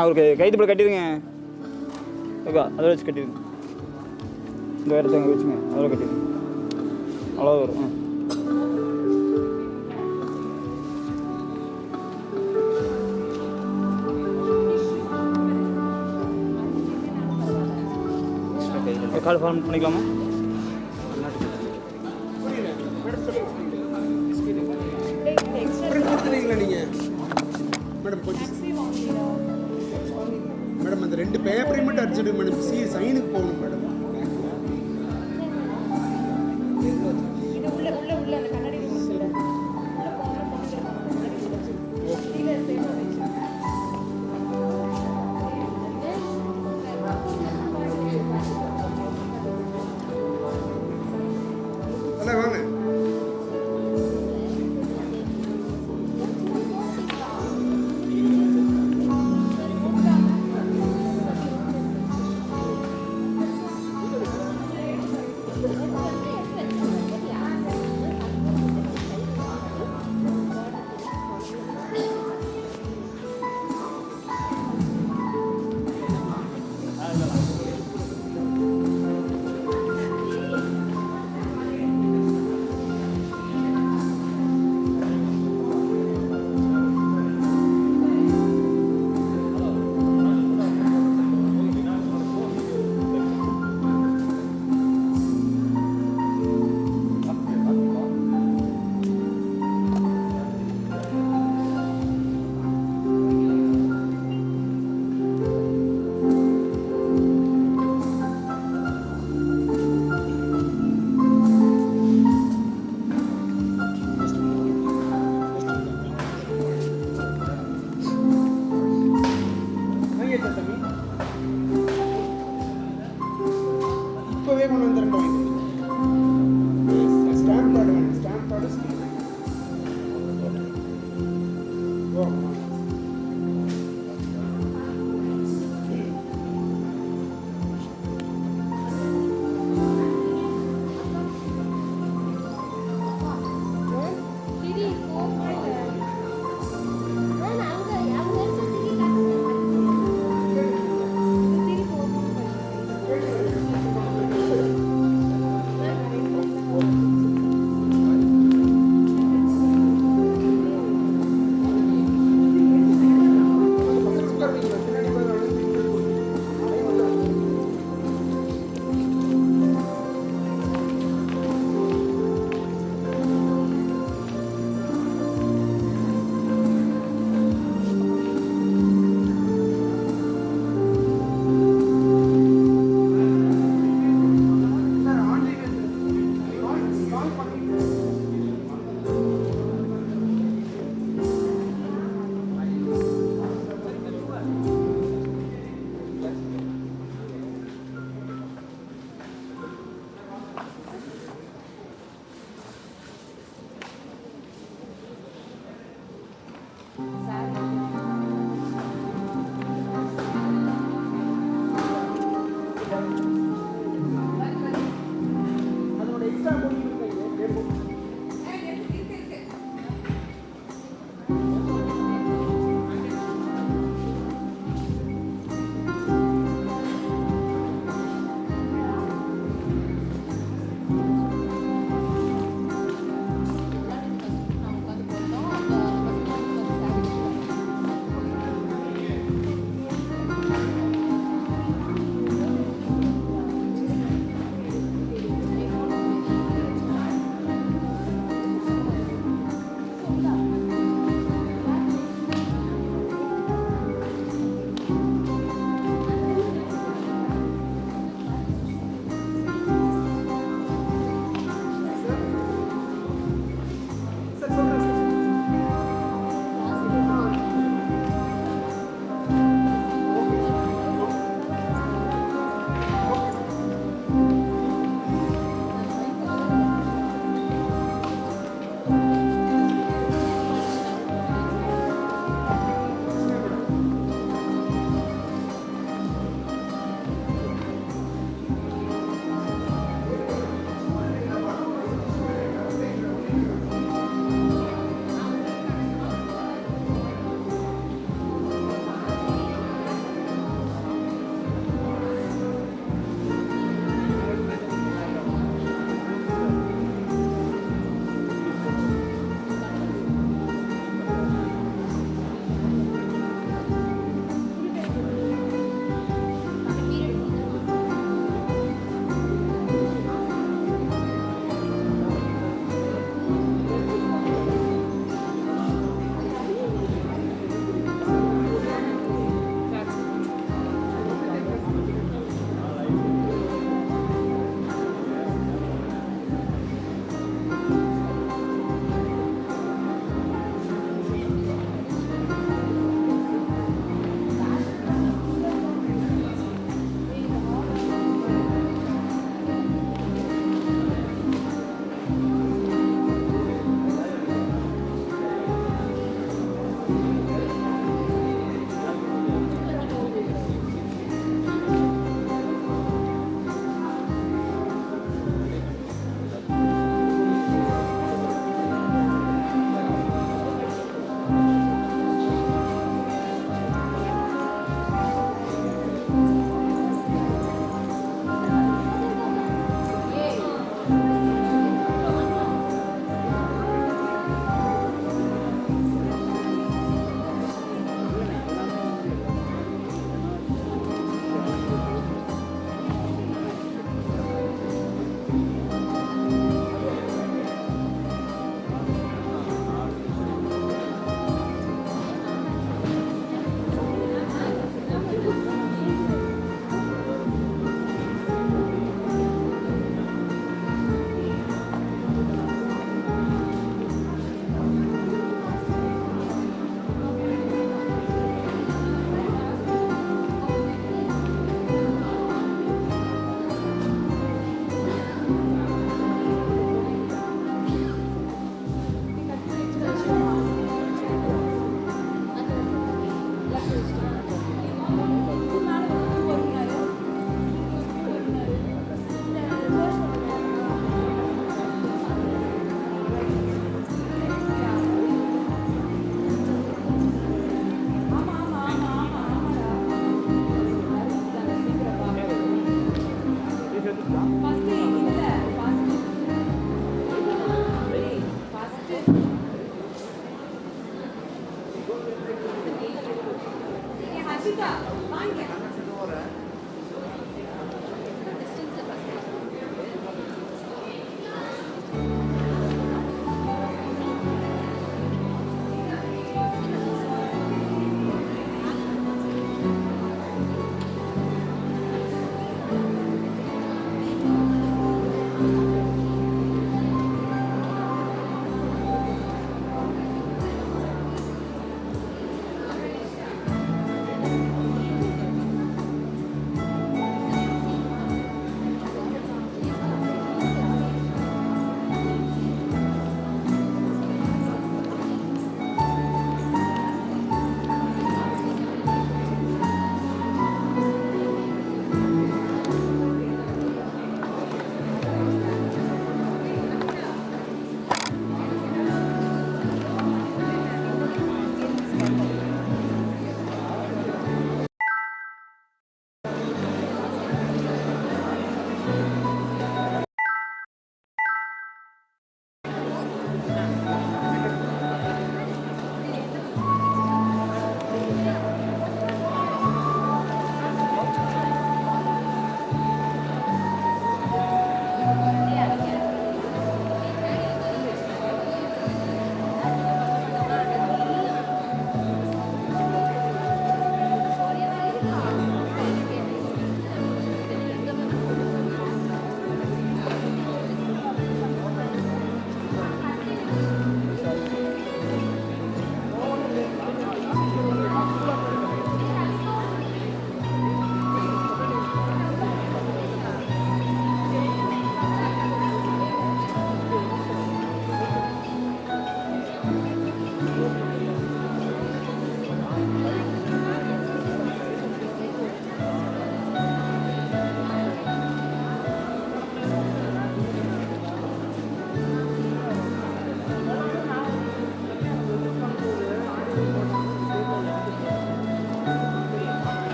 அவருக்கு கைத்து போல கட்டிடுங்க ஓகே அதில் வச்சு கட்டிடுங்க இந்த இடத்த அங்கே வச்சுங்க அதில் கட்டிடுங்க அவ்வளோ வரும் கால் ஃபார்ம் பண்ணிக்கலாமா மேடம் அந்த 2 பேப்பரையும் மட்டும் அடிச்சுட்டு மேடம் சைனுக்கு போகணும் மேடம் வாங்க இப்போவே கொண்டு வந்துருக்கோம் ஸ்டாம்ப் கார்டு வேணும் ஸ்டாம்ப் கார்டு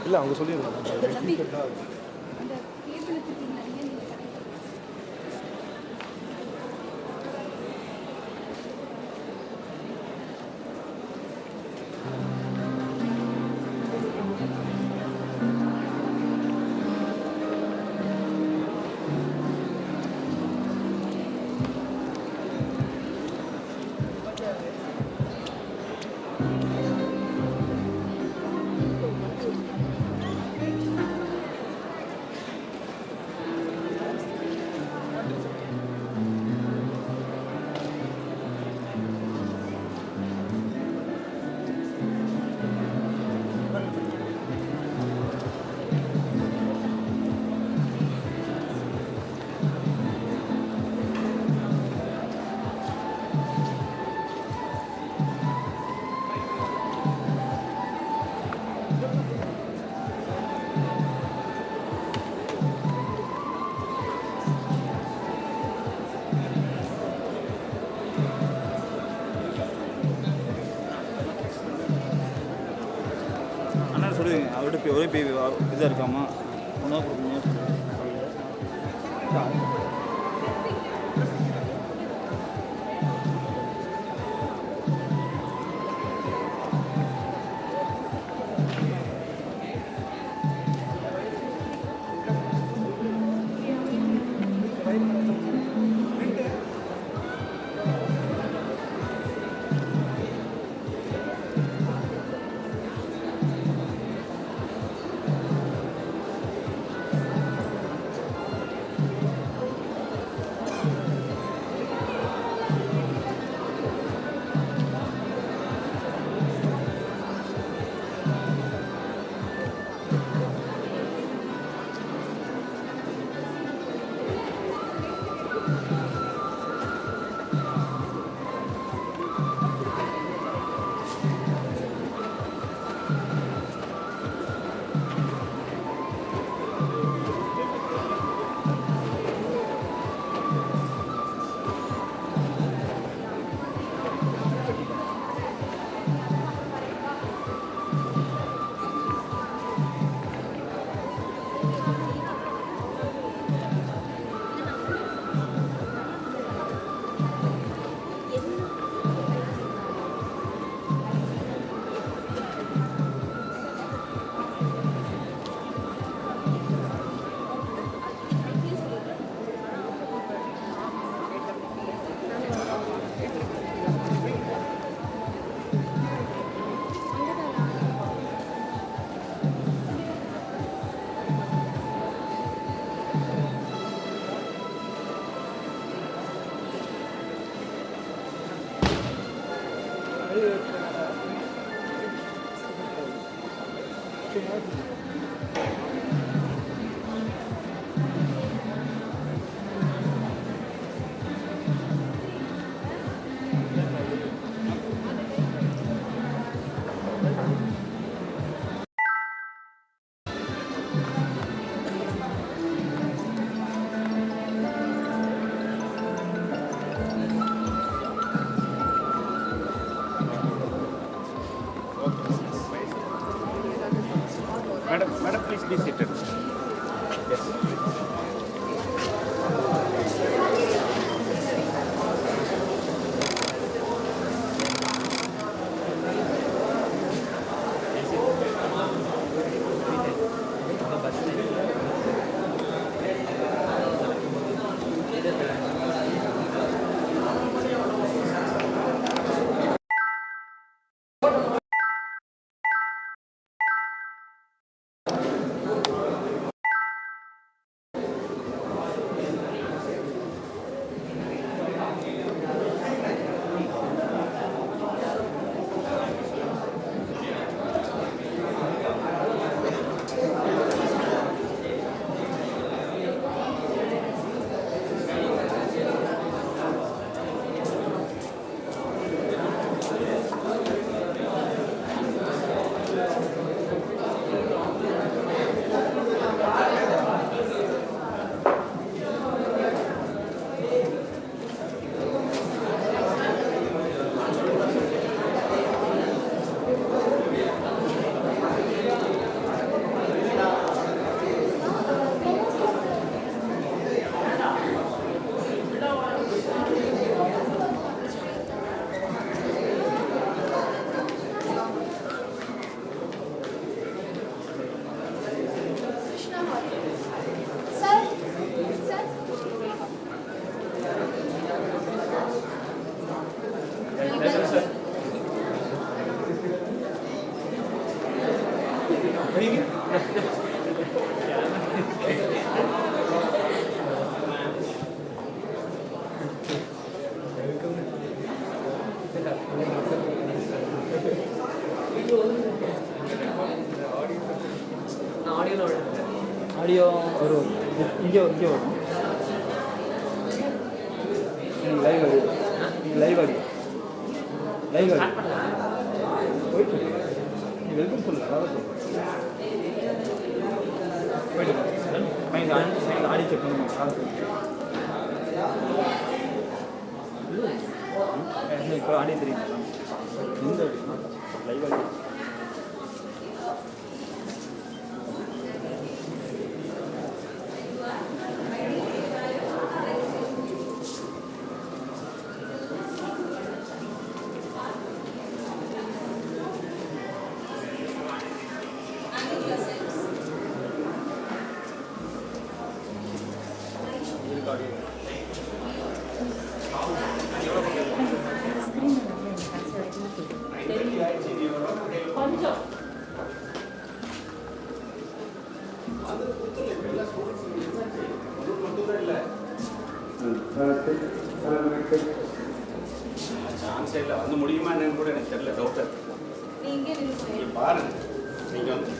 இல்லை அவங்க சொல்லிடுறாங்க. ஒரே பேபி இதாக இருக்காமா ஒன்றா கொடுக்கணும் Madam, please be seated. Yes. Audio ஒரு இங்கே வரும் லைவ் ஆடியோ லைவ் ஆடியோ போயிட்டு நீ வெல்கம் சொல்லு அதாவது போயிட்டு ஆடி செக் பண்ணுங்க இப்போ ஆடி தெரியுங்களா இந்த லைவ் ஆடியோ சான்ஸ் இல்லை வந்து முடியுமா என்னன்னு கூட எனக்கு தெரியல டவுட் இருக்கு பாருங்க நீங்கள் வந்து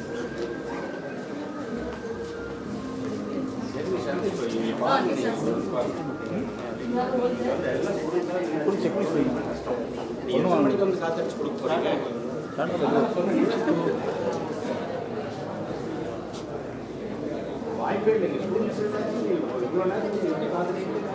வாய்ப்பே இல்லை இவ்வளோ நேரம்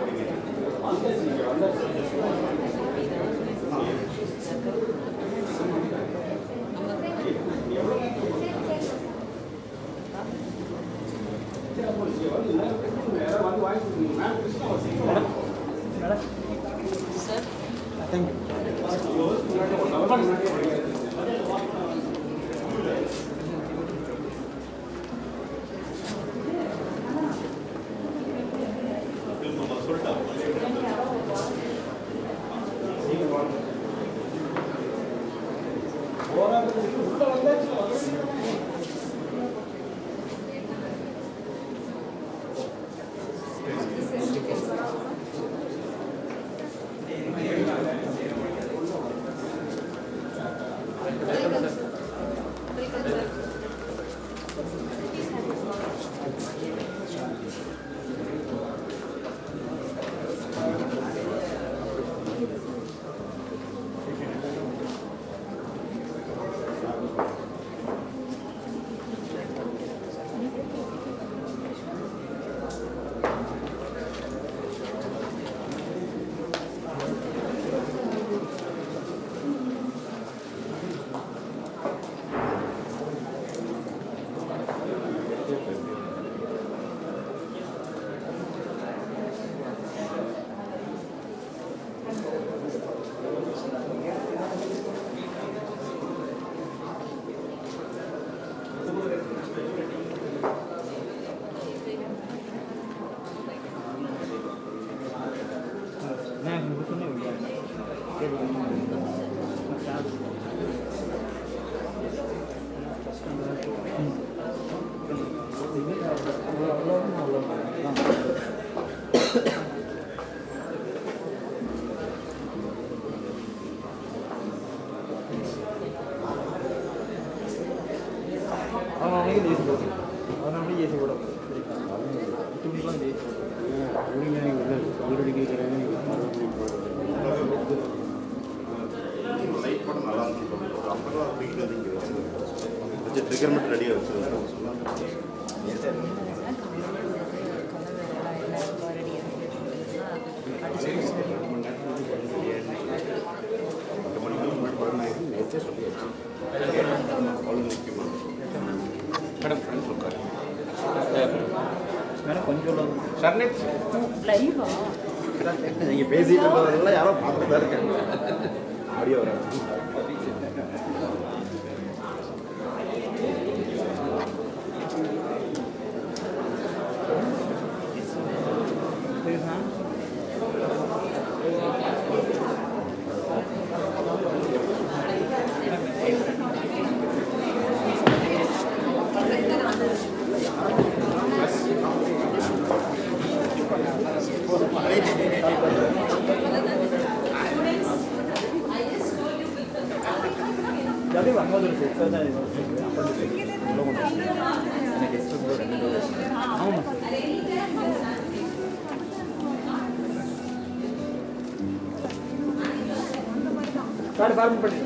ட்ரிகர் மட்டும் ரெடியாக வச்சுருக்கோம். மேடம் ஃப்ரெண்ட்ஸ் உட்காரு மேடம் கொஞ்சம் சர்னேட் லைவா நீங்கள் பேசிட்டு இருந்ததெல்லாம் யாரோ பார்த்துட்டு தான் இருக்காங்க ஆடியோ வர ஃபார்ம் பண்ணி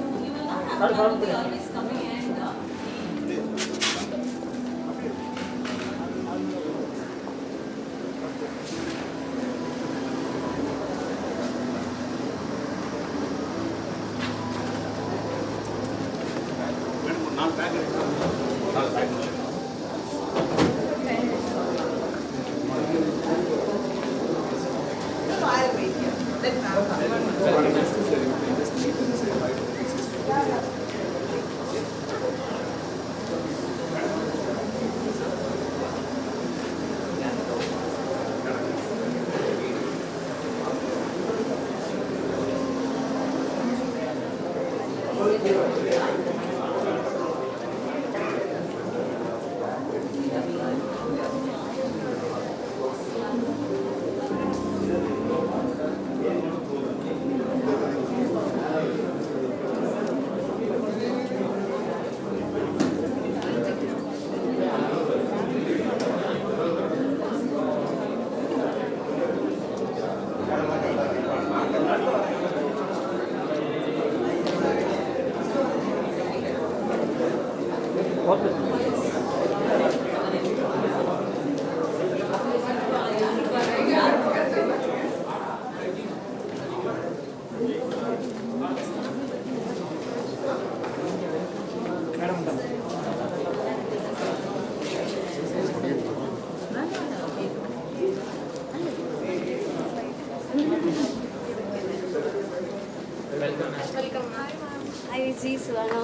जी सुधाना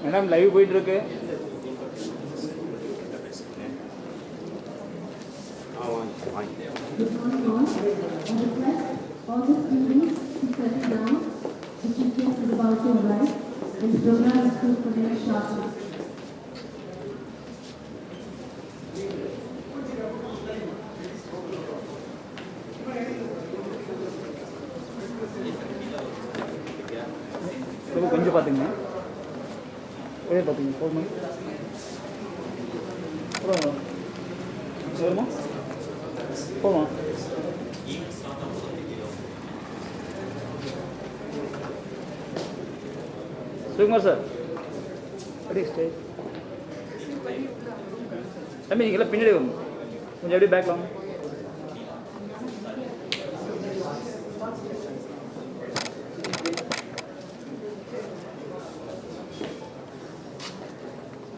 மேடம் லைவ் போயிட்டு இருக்கு. Good morning all. On request, all the students to settle down. The chief guest is about to arrive and the program is to commence shortly. கொஞ்சம் பார்த்துங்க, ஒரே பார்த்துங்க போதுமா? வருமா போதுமா? சுகுமார் சார் அப்படியே ஸ்டே தம்பி, நீங்கள் எல்லாம் பின்னாடி வரணும், கொஞ்சம் அப்படியே பேக்கில் வாங்க.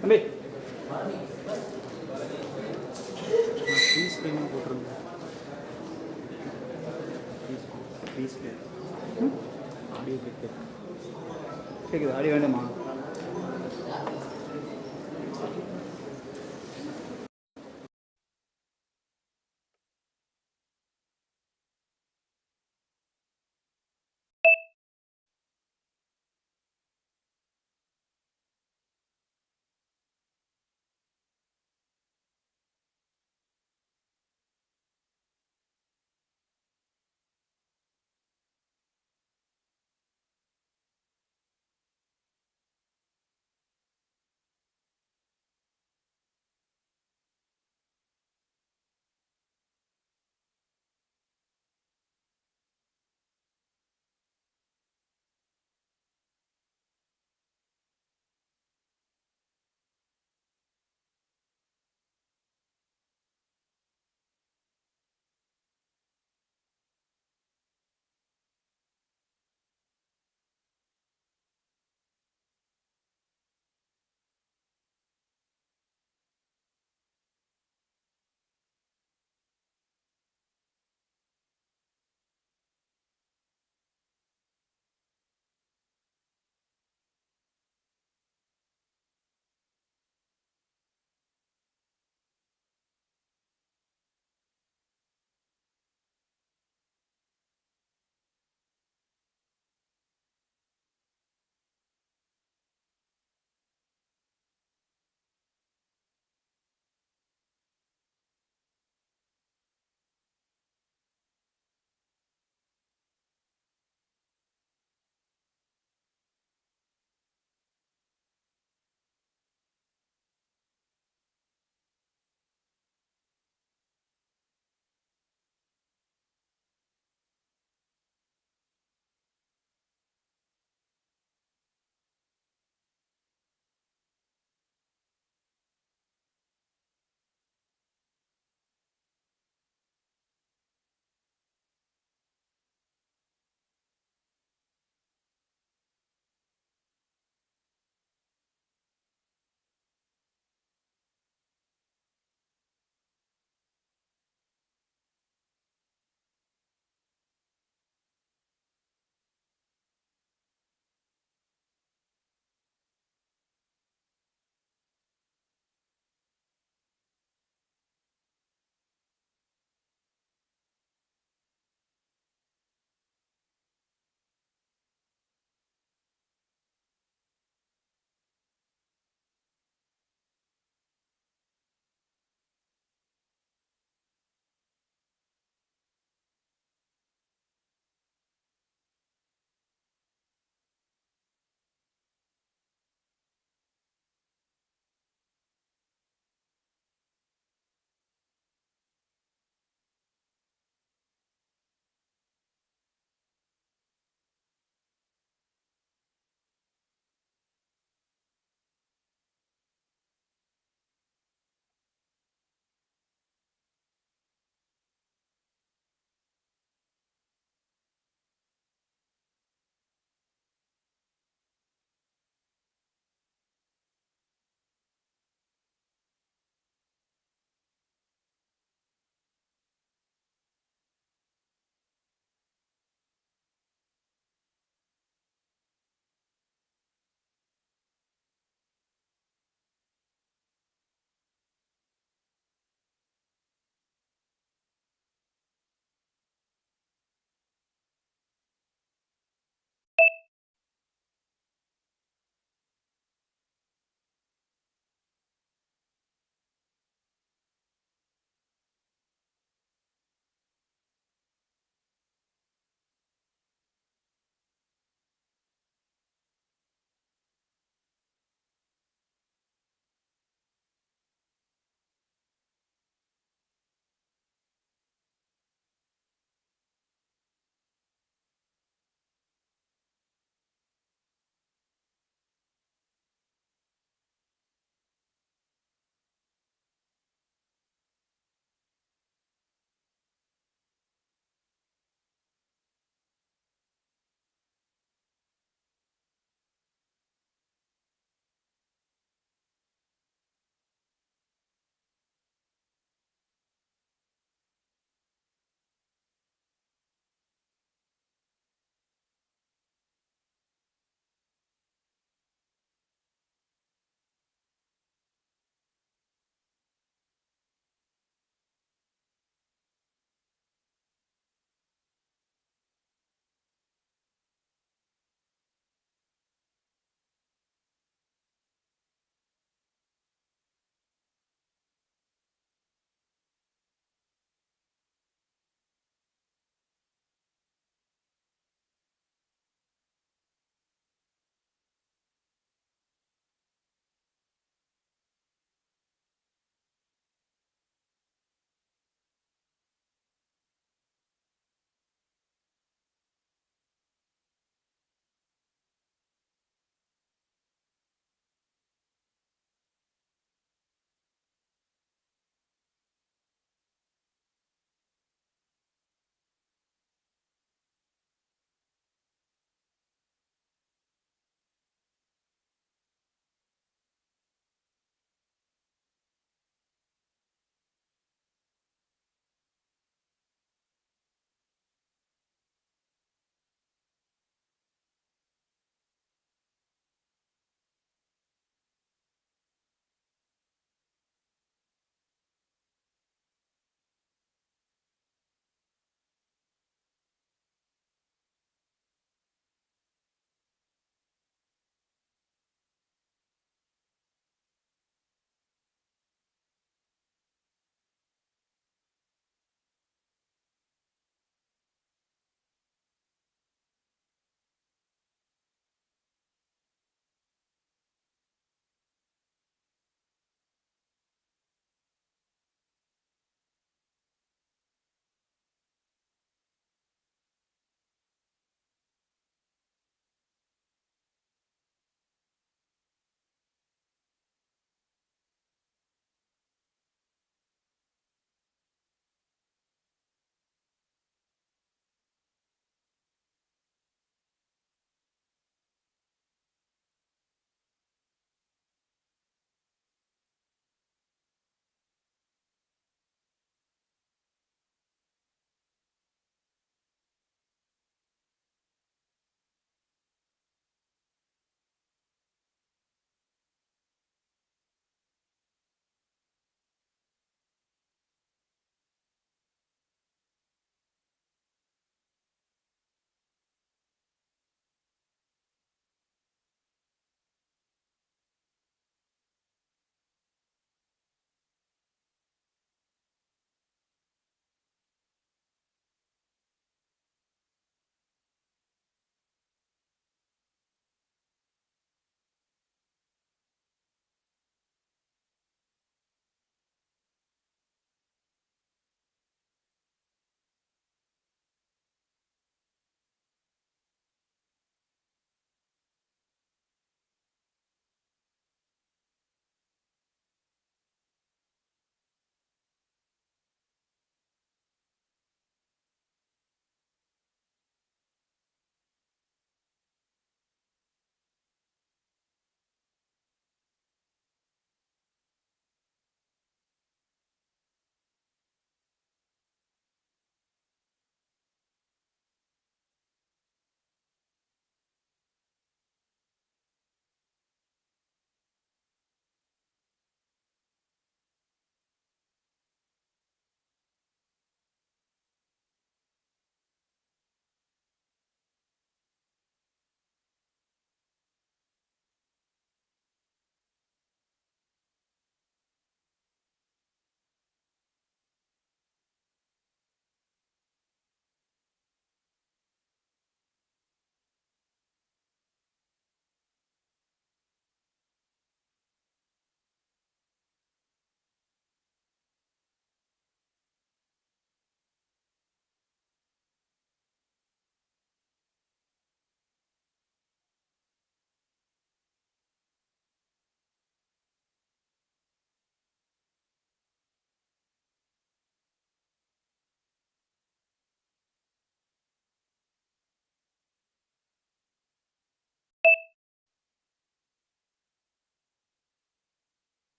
தம்பி ஃபீஸ் பேமெண்ட் போட்டிருந்தேன். ஃபீஸ் பே ஆடியோ கேட்குது, ஆடி வேண்டுமா?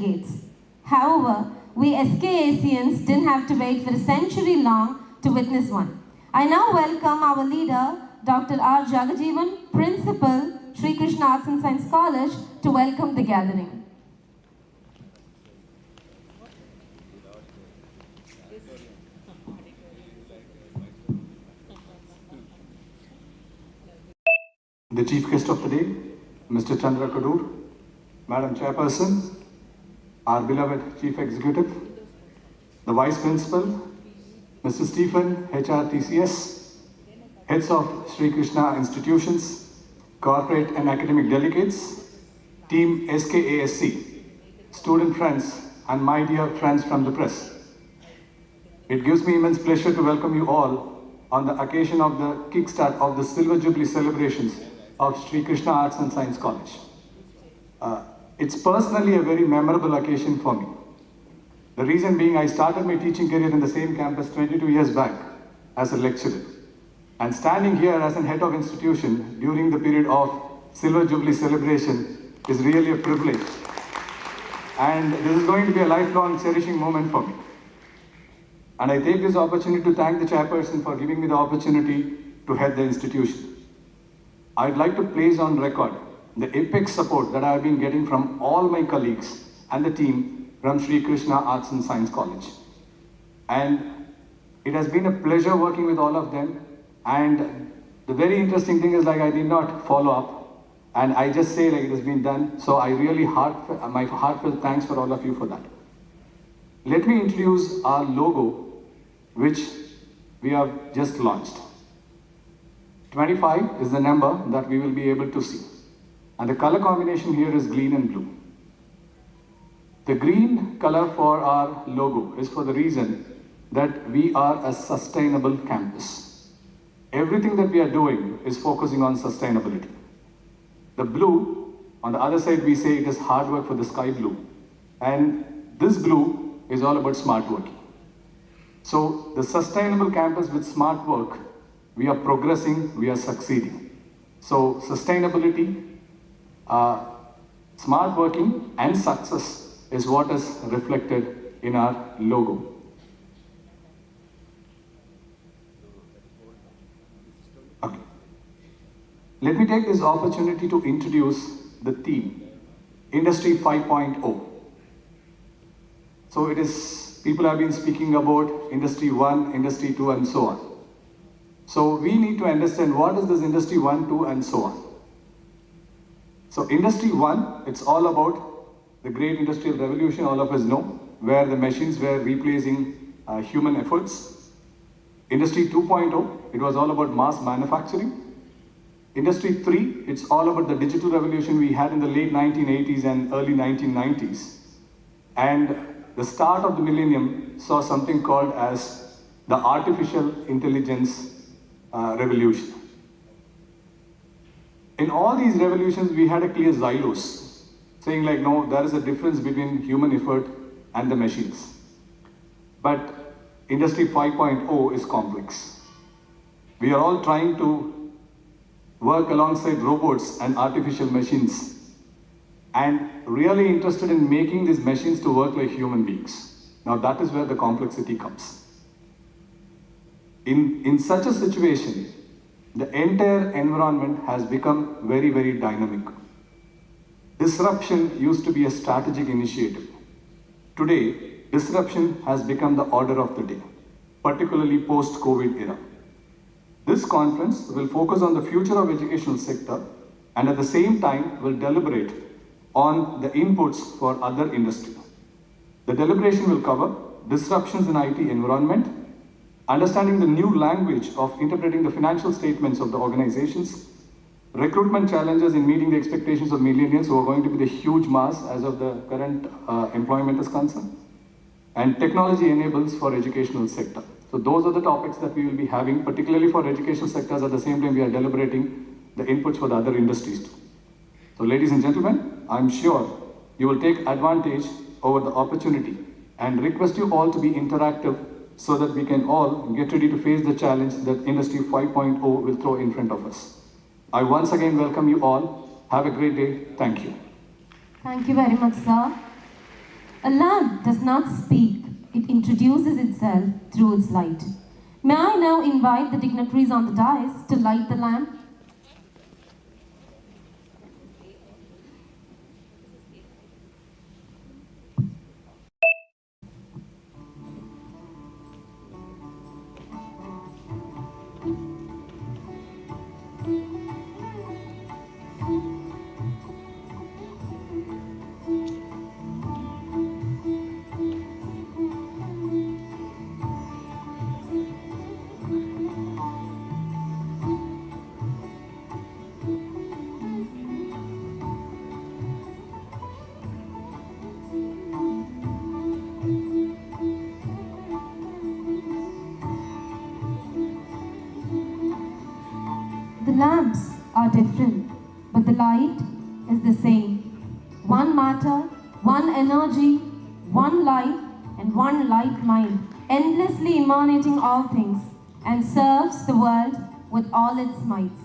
delegates. However, we SKACians didn't have to wait for a century long to witness one. I now welcome our leader, Dr. R. Jagajeevan, Principal, Sri Krishna Arts and Science College, to welcome the gathering. The chief guest of the day, Mr. Chandra Kadur, Madam Chairperson, our beloved Chief Executive, the Vice Principal, Mr. Stephen, HR TCS, heads of Sri Krishna institutions, corporate and academic delegates, team SKASC, student friends, and my dear friends from the press. It gives me immense pleasure to welcome you all on the occasion of the kickstart of the Silver Jubilee celebrations of Sri Krishna Arts and Science College. It's personally a very memorable occasion for me. The reason being, I started my teaching career in the same campus 22 years back as a lecturer. And standing here as an head of institution during the period of Silver Jubilee celebration is really a privilege. And this is going to be a lifelong cherishing moment for me. And I take this opportunity to thank the chairperson for giving me the opportunity to head the institution. I'd like to place on record the epic support that I've been getting from all my colleagues and the team from Sri Krishna Arts and Science College. And it has been a pleasure working with all of them. And the very interesting thing is, like, I did not follow up, and I just say like it has been done. So I really my heartfelt thanks for all of you for that. Let me introduce our logo, which we have just launched. 25 is the number that we will be able to see. And the color combination here is green and blue. The green color for our logo is for the reason that we are a sustainable campus. Everything that we are doing is focusing on sustainability. The blue, on the other side, we say it is hard work for the sky blue. And this blue is all about smart working. So the sustainable campus with smart work, we are progressing, we are succeeding. So sustainability, smart working and success is what is reflected in our logo. Okay. Let me take this opportunity to introduce the theme, Industry 5.0. So it is, people have been speaking about Industry 1, Industry 2 and so on. So we need to understand what is this Industry 1, 2 and so on. So Industry 1, it's all about the great industrial revolution, all of us know, where the machines were replacing human efforts. Industry 2.0, it was all about mass manufacturing. Industry 3, it's all about the digital revolution we had in the late 1980s and early 1990s. And the start of the millennium saw something called as the artificial intelligence revolution. In all these revolutions, we had a clear xylos, saying like, no, there is a difference between human effort and the machines. But Industry 5.0 is complex. We are all trying to work alongside robots and artificial machines and really interested in making these machines to work like human beings. Now that is where the complexity comes. In such a situation, the entire environment has become very, very dynamic. Disruption used to be a strategic initiative. Today, disruption has become the order of the day, particularly post-COVID era. This conference will focus on the future of educational sector and at the same time will deliberate on the inputs for other industries. The deliberation will cover disruptions in IT environment, understanding the new language of interpreting the financial statements of the organizations, recruitment challenges in meeting the expectations of millennials who are going to be the huge mass as of the current employment is concerned, and technology enables for educational sector. So those are the topics that we will be having, particularly for educational sectors. At the same time, we are deliberating the inputs for the other industries too. So ladies and gentlemen, I'm sure you will take advantage over the opportunity and request you all to be interactive so that we can all get ready to face the challenge that Industry 5.0 will throw in front of us. I once again welcome you all. Have a great day. Thank you. Thank you very much, sir. A lamp does not speak, it introduces itself through its light. May I now invite the dignitaries on the dais to light the lamp? The lamps are different, but the light is the same. One matter, one energy, one life, and one light mind, endlessly emanating all things, and serves the world with all its mights.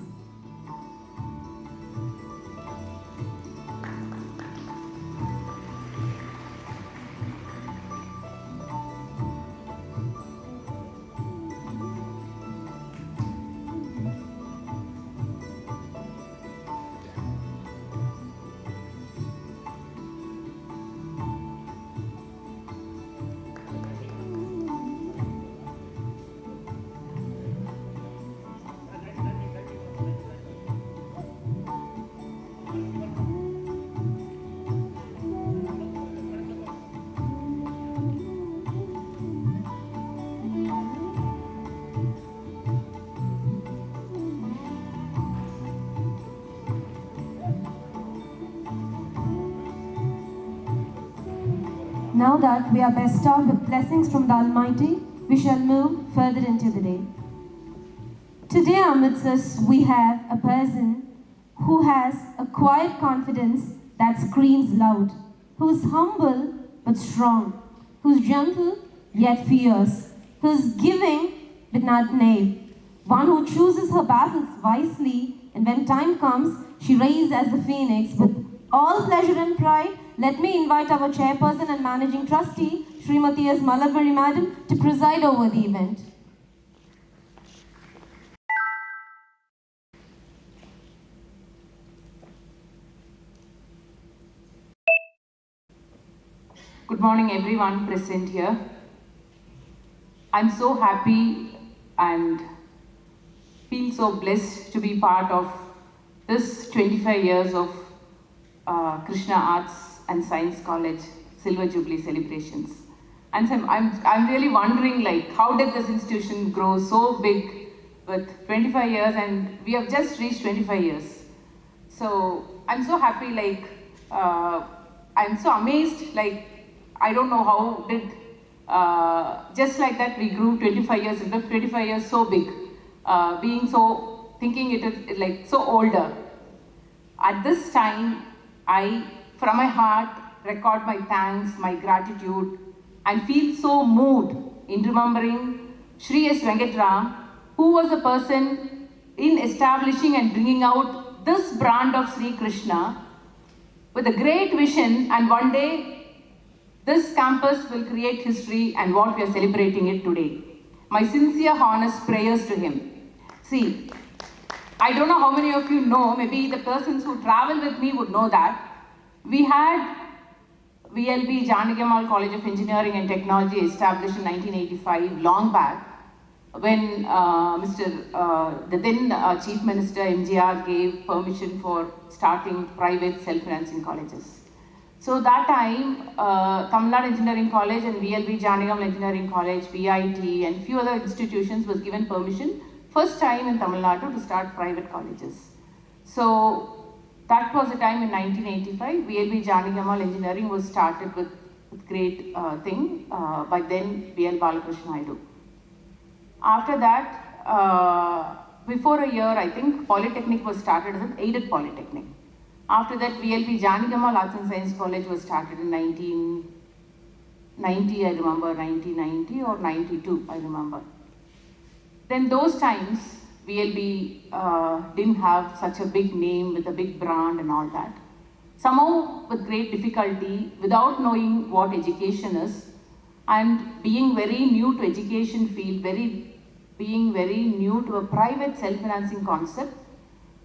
Now that we are bestowed with blessings from the Almighty, we shall move further into the day. Today amidst us we have a person who has a quiet confidence that screams loud, who is humble but strong, who is gentle yet fierce, who is giving but not naive, one who chooses her battles wisely, and when time comes, she rises as a phoenix with all pleasure and pride. Let me invite our chairperson and managing trustee, Srimati S. Malabari Madam, to preside over the event. Good morning everyone present here. I'm so happy and feel so blessed to be part of this 25 years of Krishna Arts and Science College Silver Jubilee celebrations. And so I'm really wondering, like, how did this institution grow so big with 25 years, and we have just reached 25 years. So I'm so happy, like, I'm so amazed, like, I don't know how did, just like that we grew 25 years, 25 years so big, being so, thinking it is like so older. At this time, I, from my heart, record my thanks, my gratitude, and feel so moved in remembering Sri S. Venkatram, who was a person in establishing and bringing out this brand of Sri Krishna with a great vision, and one day this campus will create history and what we are celebrating it today. My sincere, honest prayers to him. See, I don't know how many of you know, maybe the persons who travel with me would know that we had VLB Janagamal College of Engineering and Technology established in 1985, long back, when the then Chief Minister MGR gave permission for starting private self-financing colleges. So that time, Tamil Nadu Engineering College and VLB Janagamal Engineering College, VIT, and few other institutions was given permission, first time in Tamil Nadu, to start private colleges. So that was the time in 1985, VLB Janagamal Engineering was started with great thing by then VL Balakrishna Naidu. After that, before a year, I think Polytechnic was started as an aided Polytechnic. After that, VLB Janagamal Arts and Science College was started in 1990, I remember, 1990 or 92, I remember. Then those times, VLB didn't have such a big name with a big brand and all that. somehow with great difficulty, without knowing what education is, and being very new to education field, being very new to a private self-financing concept,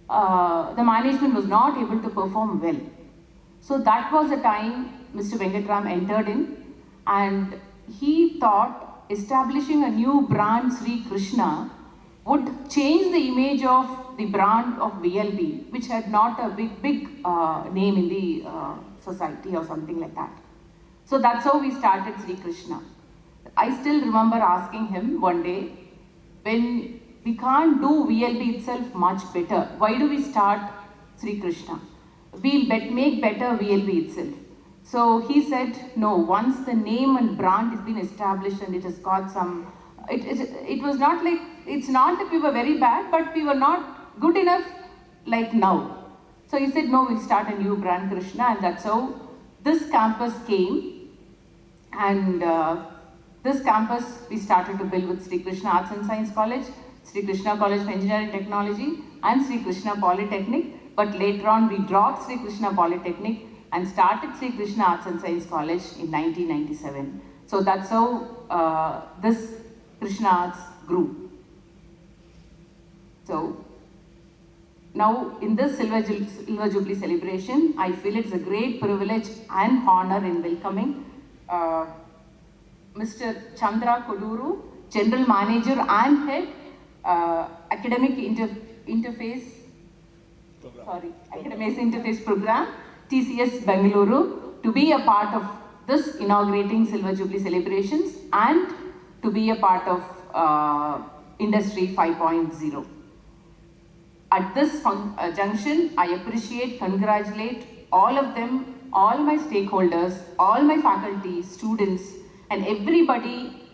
the management was not able to perform well. So that was the time Mr. Venkatram entered in, and he thought establishing a new brand, Sri Krishna, would change the image of the brand of VLB, which had not a big name in the society or something like that. So that's how we started Sri Krishna. I still remember asking him one day, when we can't do VLB itself much better, why do we start Sri Krishna? We'll make better VLB itself. So he said, no, once the name and brand has been established and it has got some, it was not like, it's not that we were very bad, but we were not good enough like now. So he said, no, we'll start a new brand, Krishna, and that's how this campus came. And this campus we started to build with Sri Krishna Arts and Science College, Sri Krishna College of Engineering and Technology, and Sri Krishna Polytechnic. But later on we dropped Sri Krishna Polytechnic and started Sri Krishna Arts and Science College in 1997. So that's how this Krishna Arts grew. So now in this Silver Jubilee celebration, I feel it's a great privilege and honor in welcoming Mr. Chandra Koduru, General Manager and Head, Academic Interface Program, TCS Bengaluru, to be a part of this inaugurating Silver Jubilee celebrations and to be a part of Industry 5.0. At this junction, I appreciate, congratulate all of them, all my stakeholders, all my faculty, students, and everybody,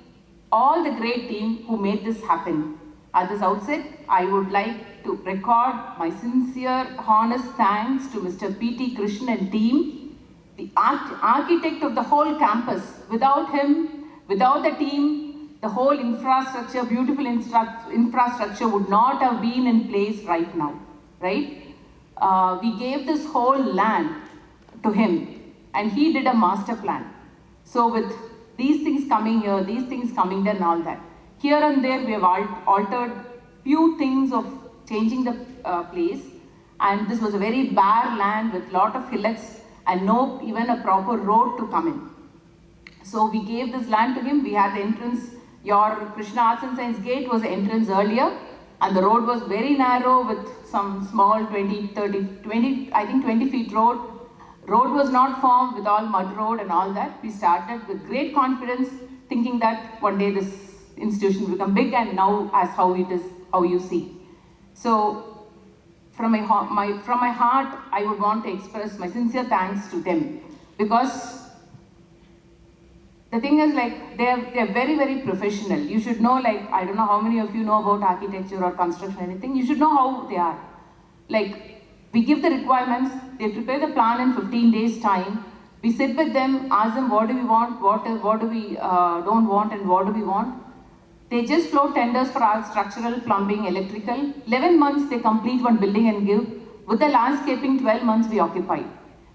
all the great team who made this happen. At this outset, I would like to record my sincere, honest thanks to Mr. P.T. Krishnan and team, the architect of the whole campus. Without him, without the team, the whole infrastructure, beautiful infrastructure would not have been in place right now, right? We gave this whole land to him and he did a master plan. So with these things coming here, these things coming there and all that, here and there we have altered few things of changing the place, and this was a very bare land with lot of hillocks and no even a proper road to come in. So we gave this land to him. We had the entrance. Your Krishna Arts and Science gate was the entrance earlier, and the road was very narrow with some small 20 feet road. Road was not formed with all mud road and all that. We started with great confidence, thinking that one day this institution will become big, and now as how it is, how you see. So from my heart, I would want to express my sincere thanks to them, because the thing is, like, they're very, very professional. You should know, like, I don't know how many of you know about architecture or construction or anything. You should know how they are. Like, we give the requirements, they prepare the plan in 15 days time. We sit with them, ask them what do we want, what do we don't want, and what do we want. They just float tenders for our structural, plumbing, electrical. 11 months they complete one building and give. With the landscaping, 12 months we occupy.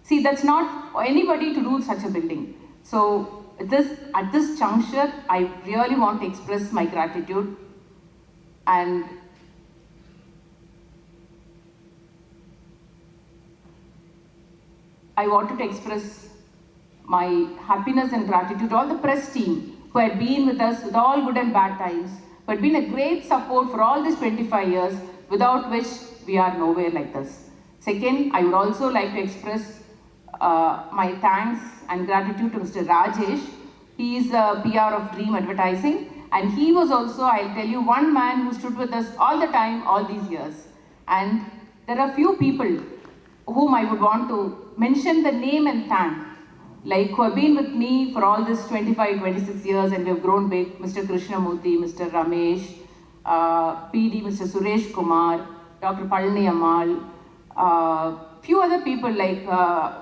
See, that's not anybody to do such a building. So at this juncture, I really want to express my gratitude, and I wanted to express my happiness and gratitude to all the press team who had been with us with all good and bad times, who had been a great support for all these 25 years, without which we are nowhere like this. Second, I would also like to express my thanks and gratitude to Mr. Rajesh. He is a PR of Dream Advertising, and he was also, I'll tell you, one man who stood with us all the time, all these years. And there are few people whom I would want to mention the name and thank, like who have been with me for all this 25, 26 years, and we have grown big. Mr. Krishnamurthy, Mr. Ramesh, PD, Mr. Suresh Kumar, Dr. Palani Amal, few other people like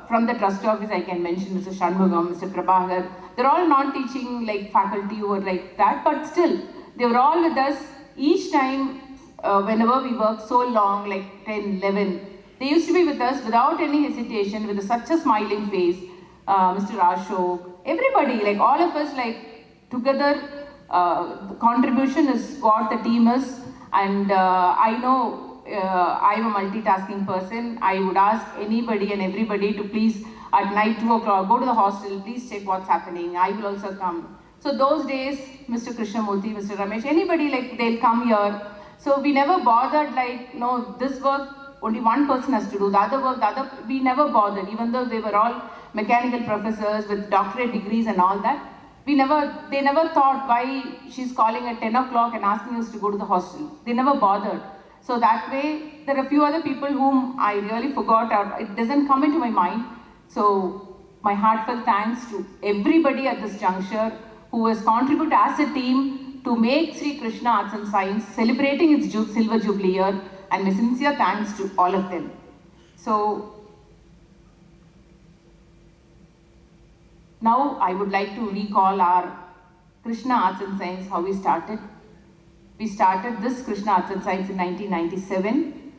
from the trust office I can mention, Mr. Shanmugam, Mr. Prabhakar. They're all non-teaching like faculty who were like that, but still they were all with us each time whenever we worked so long, like 10, 11. They used to be with us without any hesitation, with such a smiling face. Mr. Ashok, everybody, like all of us, like together, the contribution is what the team is. And I know I'm a multitasking person. I would ask anybody and everybody to please at night 2 o'clock go to the hostel, please check what's happening. I will also come. So those days, Mr. Krishnamurthy, Mr. Ramesh, anybody, like they'll come here. So we never bothered like, no, this work only one person has to do, the other work, we never bothered, even though they were all mechanical professors with doctorate degrees and all that. They never thought why she's calling at 10 o'clock and asking us to go to the hostel. They never bothered. So that way, there are a few other people whom I really forgot, or it doesn't come into my mind. So my heartfelt thanks to everybody at this juncture who has contributed as a team to make Sri Krishna Arts and Science celebrating its silver jubilee year, and my sincere thanks to all of them. So now I would like to recall our Krishna Arts and Science, how we started. We started this Krishna Arts and Science in 1997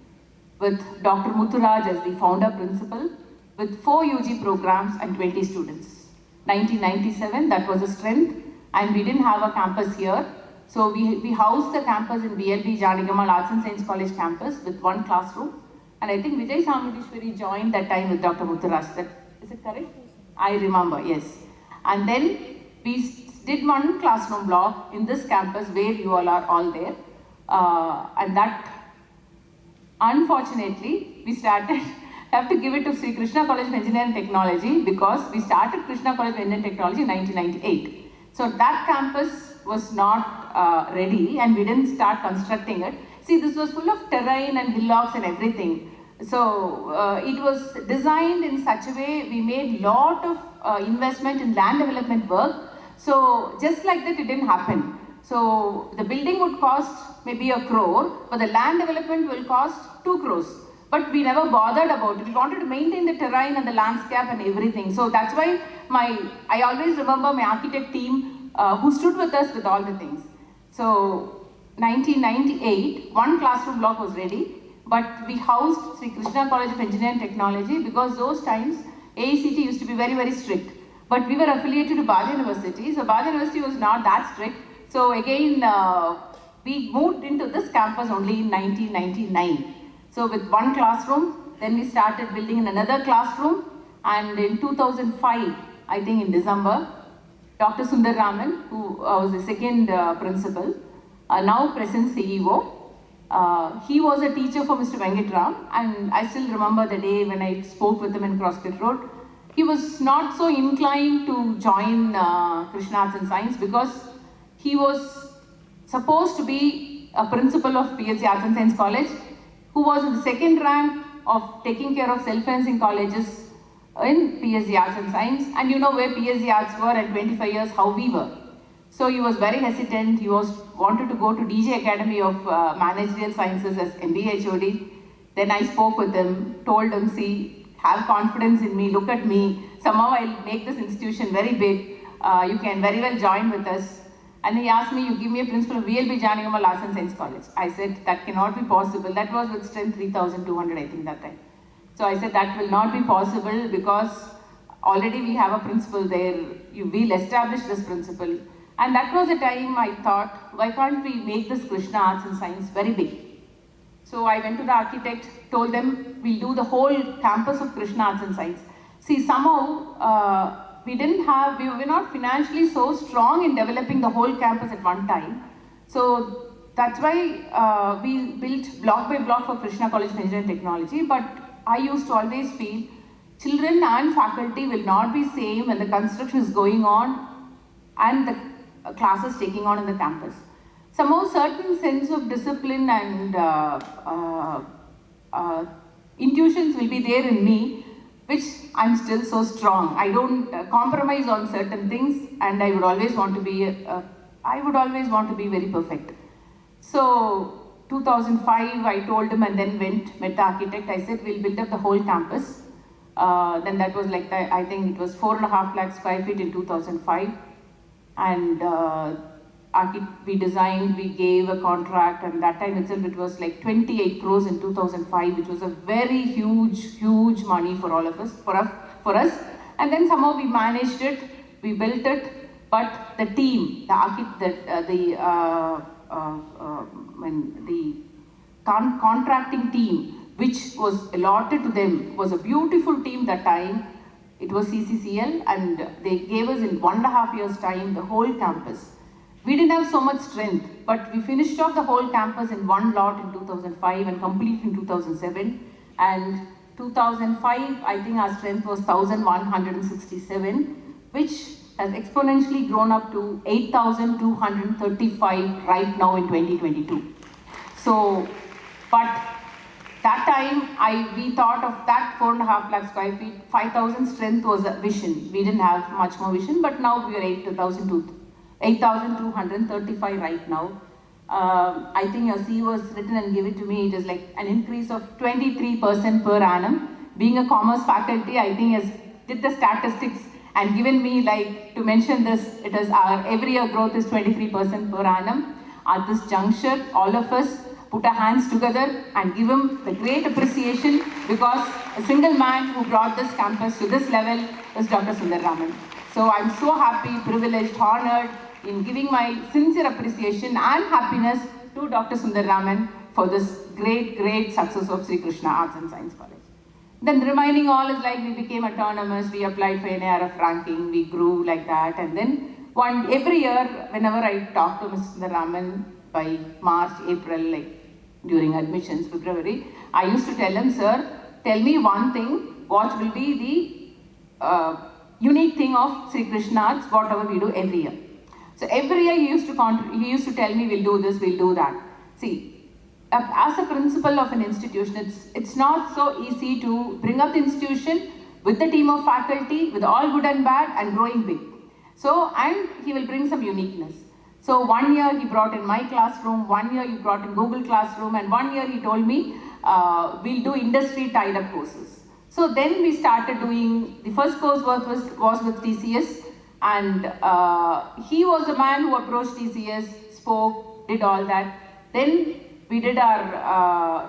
with Dr. Mutturaj as the founder principal, with 4 UG programs and 20 students. 1997, that was a strength, and we didn't have a campus here. So we housed the campus in BLB Janigamal Arts and Science College campus with 1 classroom. And I think Vijay Samudishwari joined that time with Dr. Mutturaj. Is it correct? I remember, yes. And then we did 1 classroom block in this campus where you all are all there. And that, unfortunately, we started, I have to give it to Sri Krishna College of Engineering and Technology, because we started Krishna College of Engineering and Technology in 1998. So that campus was not ready, and we didn't start constructing it. See, this was full of terrain and hillocks and everything. So it was designed in such a way, we made lot of investment in land development work. So just like that, it didn't happen. So the building would cost maybe 1 crore, but the land development will cost 2 crores. But we never bothered about it. We wanted to maintain the terrain and the landscape and everything. So that's why I always remember my architect team who stood with us with all the things. So 1998, 1 classroom block was ready, but we housed Sri Krishna College of Engineering and Technology, because those times AICT used to be very, very strict. But we were affiliated to Bharat University, so Bharat University was not that strict. So again, we moved into this campus only in 1999. So with 1 classroom, then we started building in another classroom, and in 2005, I think in December, Dr. Sundar Raman, who was the second principal, now present CEO, he was a teacher for Mr. Venkatram, and I still remember the day when I spoke with him in CrossFit Road. He was not so inclined to join Krishna Arts and Science, because he was supposed to be a principal of PSC Arts and Science College, who was in the 2nd rank of taking care of self-financing colleges in PSC Arts and Science. And you know where PSC Arts were at 25 years, how we were. So he was very hesitant. He wanted to go to DJ Academy of Managerial Sciences as MBA HOD. Then I spoke with him, told him, see, have confidence in me, look at me. Somehow I'll make this institution very big. You can very well join with us. And he asked me, you give me a principal of VLB Janigamal Arts and Science College. I said, that cannot be possible. That was with strength 3,200, I think, that time. So I said, that will not be possible, because already we have a principal there. We'll establish this principal. And that was the time I thought, why can't we make this Krishna Arts and Science very big? So I went to the architect, told them, we'll do the whole campus of Krishna Arts and Science. See, somehow, we were not financially so strong in developing the whole campus at one time. So that's why we built block by block for Krishna College of Engineering and Technology. But I used to always feel children and faculty will not be same when the construction is going on and the classes taking on in the campus. Somehow certain sense of discipline and intuitions will be there in me, which I'm still so strong. I don't compromise on certain things, and I would always want to be very perfect. So 2005, I told him, and then met the architect. I said, we'll build up the whole campus. Then that was like, I think it was 4.5 lakh square feet in 2005. And we designed, we gave a contract, and that time itself it was like 28 crores in 2005, which was a very huge money for all of us, for us. And then somehow we managed it, we built it, but the team, the contracting team, which was allotted to them, was a beautiful team that time. It was CCCL, and they gave us in 1.5 years' time the whole campus. We didn't have so much strength, but we finished off the whole campus in one lot in 2005 and completed in 2007. And 2005, I think our strength was 1,167, which has exponentially grown up to 8,235 right now in 2022. So, but that time, we thought of that 4.5 lakh square feet, 5,000 strength was a vision. We didn't have much more vision, but now we are 8,235 right now. I think your CEO has written and give it to me. It is like an increase of 23% per annum. Being a commerce faculty, I think has did the statistics and given me like to mention this. It is our every year growth is 23% per annum. At this juncture, all of us put our hands together and give him the great appreciation, because a single man who brought this campus to this level is Dr. Sundar Raman. So I'm so happy, privileged, honored in giving my sincere appreciation and happiness to Dr. Sundar Raman for this great success of Sri Krishna Arts and Science College. Then the remaining all is like we became autonomous, we applied for NARF ranking, we grew like that, and then every year whenever I talk to Mr. Sundar Raman by March, April, like during admissions, February, I used to tell him, sir, tell me one thing, what will be the unique thing of Sri Krishna Arts, whatever we do every year. So every year he used to tell me, we'll do this, we'll do that. See, as a principal of an institution, it's not so easy to bring up the institution with the team of faculty, with all good and bad, and growing big. So, and he will bring some uniqueness. So 1 year he brought in my classroom, 1 year he brought in Google Classroom, and 1 year he told me, we'll do industry tied up courses. So then we started doing, the first course was with TCS, and he was the man who approached TCS, spoke, did all that. Then we did our,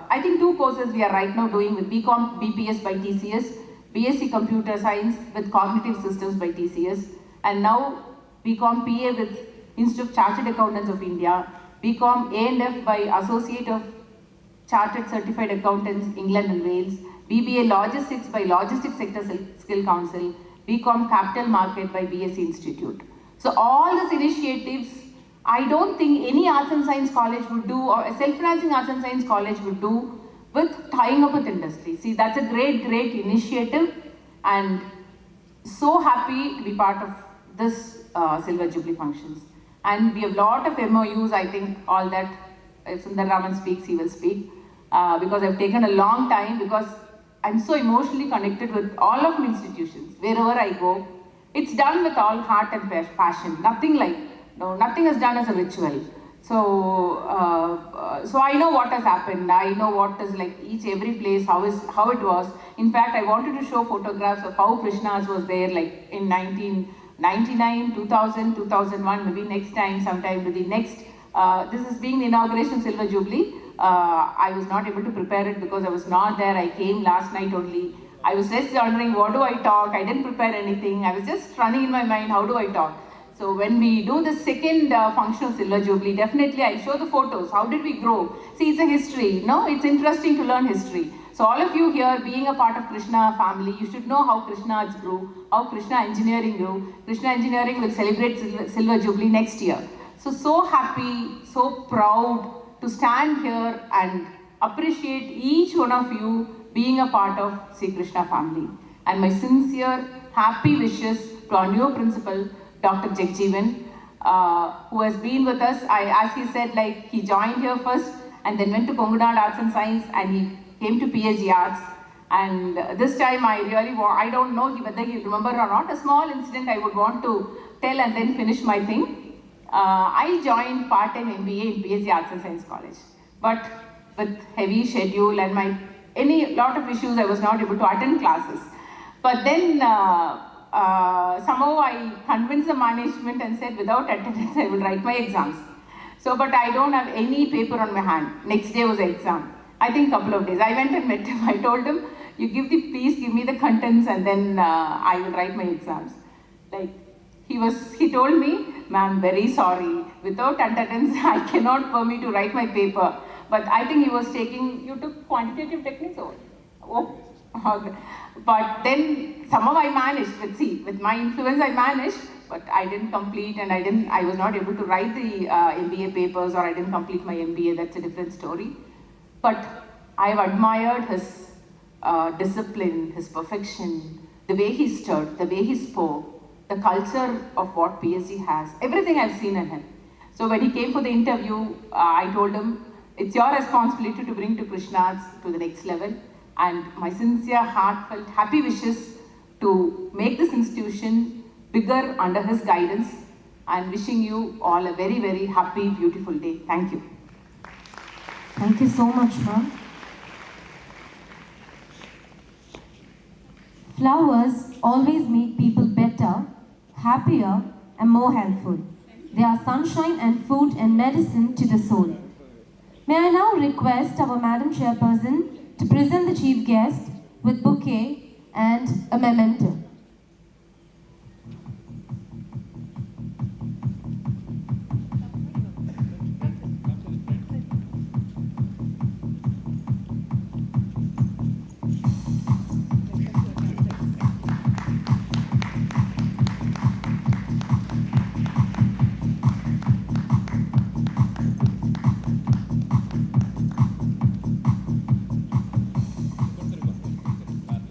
I think 2 courses we are right now doing with BCom BPS by TCS, BSc Computer Science with Cognitive Systems by TCS, and now BCom PA with Institute of Chartered Accountants of India, BCom A&F by Associate of Chartered Certified Accountants, England and Wales, BBA Logistics by Logistics Sector Skill Council, BCom Capital Market by BSc Institute. So all these initiatives, I don't think any arts and science college would do, or a self-financing arts and science college would do, with tying up with industry. See, that's a great initiative, and so happy to be part of this Silver Jubilee functions. And we have a lot of MOUs, I think all that, if Sundar Raman speaks, he will speak, because I've taken a long time, because I'm so emotionally connected with all of my institutions. Wherever I go, it's done with all heart and passion. Nothing is done as a ritual. So, so I know what has happened. I know what is like every place, how it was. In fact, I wanted to show photographs of how Krishna's was there, like in 1999, 2000, 2001, maybe next time, sometime with the next. This is being the inauguration Silver Jubilee. I was not able to prepare it because I was not there. I came last night only. I was just wondering, what do I talk? I didn't prepare anything. I was just running in my mind, how do I talk? So when we do the second function of Silver Jubilee, definitely I'll show the photos. How did we grow? See, it's a history, no? It's interesting to learn history. So all of you here, being a part of Krishna family, you should know how Krishna Arts grew, how Krishna Engineering grew. Krishna Engineering will celebrate Silver Jubilee next year. So happy, so proud to stand here and appreciate each one of you being a part of Sri Krishna family. And my sincere, happy wishes to our new principal, Dr. Jagjeevan, who has been with us. As he said, like he joined here first and then went to Kongunad Arts and Science, and he came to PSG Arts. And this time I don't know whether he'll remember or not, a small incident I would want to tell and then finish my thing. I joined part-time MBA in PSG Arts and Science College, but with heavy schedule and lot of issues, I was not able to attend classes. But then somehow I convinced the management and said without attendance I will write my exams. So, but I don't have any paper on my hand. Next day was the exam. I think couple of days. I went and met him. I told him, please give me the contents and then I will write my exams. Like, he told me, ma'am, very sorry. Without attendance, I cannot permit to write my paper. But I think he was you took quantitative techniques or? Oh, okay. But then somehow I managed, with my influence I managed, but I didn't complete and I was not able to write the MBA papers, or I didn't complete my MBA, that's a different story. But I've admired his discipline, his perfection, the way he stood, the way he spoke, the culture of what PSG has, everything I've seen in him. So when he came for the interview, I told him, it's your responsibility to bring to Krishna's to the next level, and my sincere, heartfelt, happy wishes to make this institution bigger under his guidance, and wishing you all a very, very happy, beautiful day. Thank you. Thank you so much, ma'am. Flowers always make people better, happier, and more helpful. They are sunshine and food and medicine to the soul. May I now request our Madam Chairperson to present the chief guest with bouquet and a memento.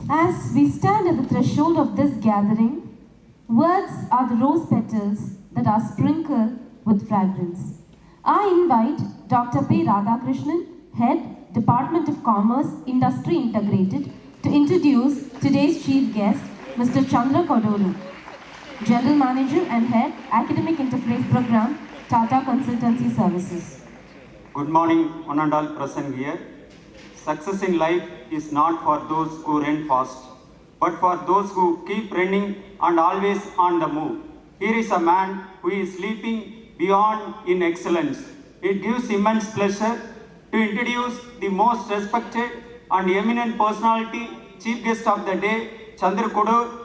As we stand at the threshold of this gathering, words are the rose petals that are sprinkled with fragrance. I invite Dr. P. Radhakrishnan, Head, Department of Commerce, Industry Integrated, to introduce today's chief guest, Mr. Chandra Kodoru, General Manager and Head, Academic Interface Program, Tata Consultancy Services. Good morning, one and all present here. Success in life is not for those who run fast, but for those who keep running and always on the move. Here is a man who is leaping beyond in excellence. It gives immense pleasure to introduce the most respected and eminent personality, chief guest of the day, Chandra Kodoru,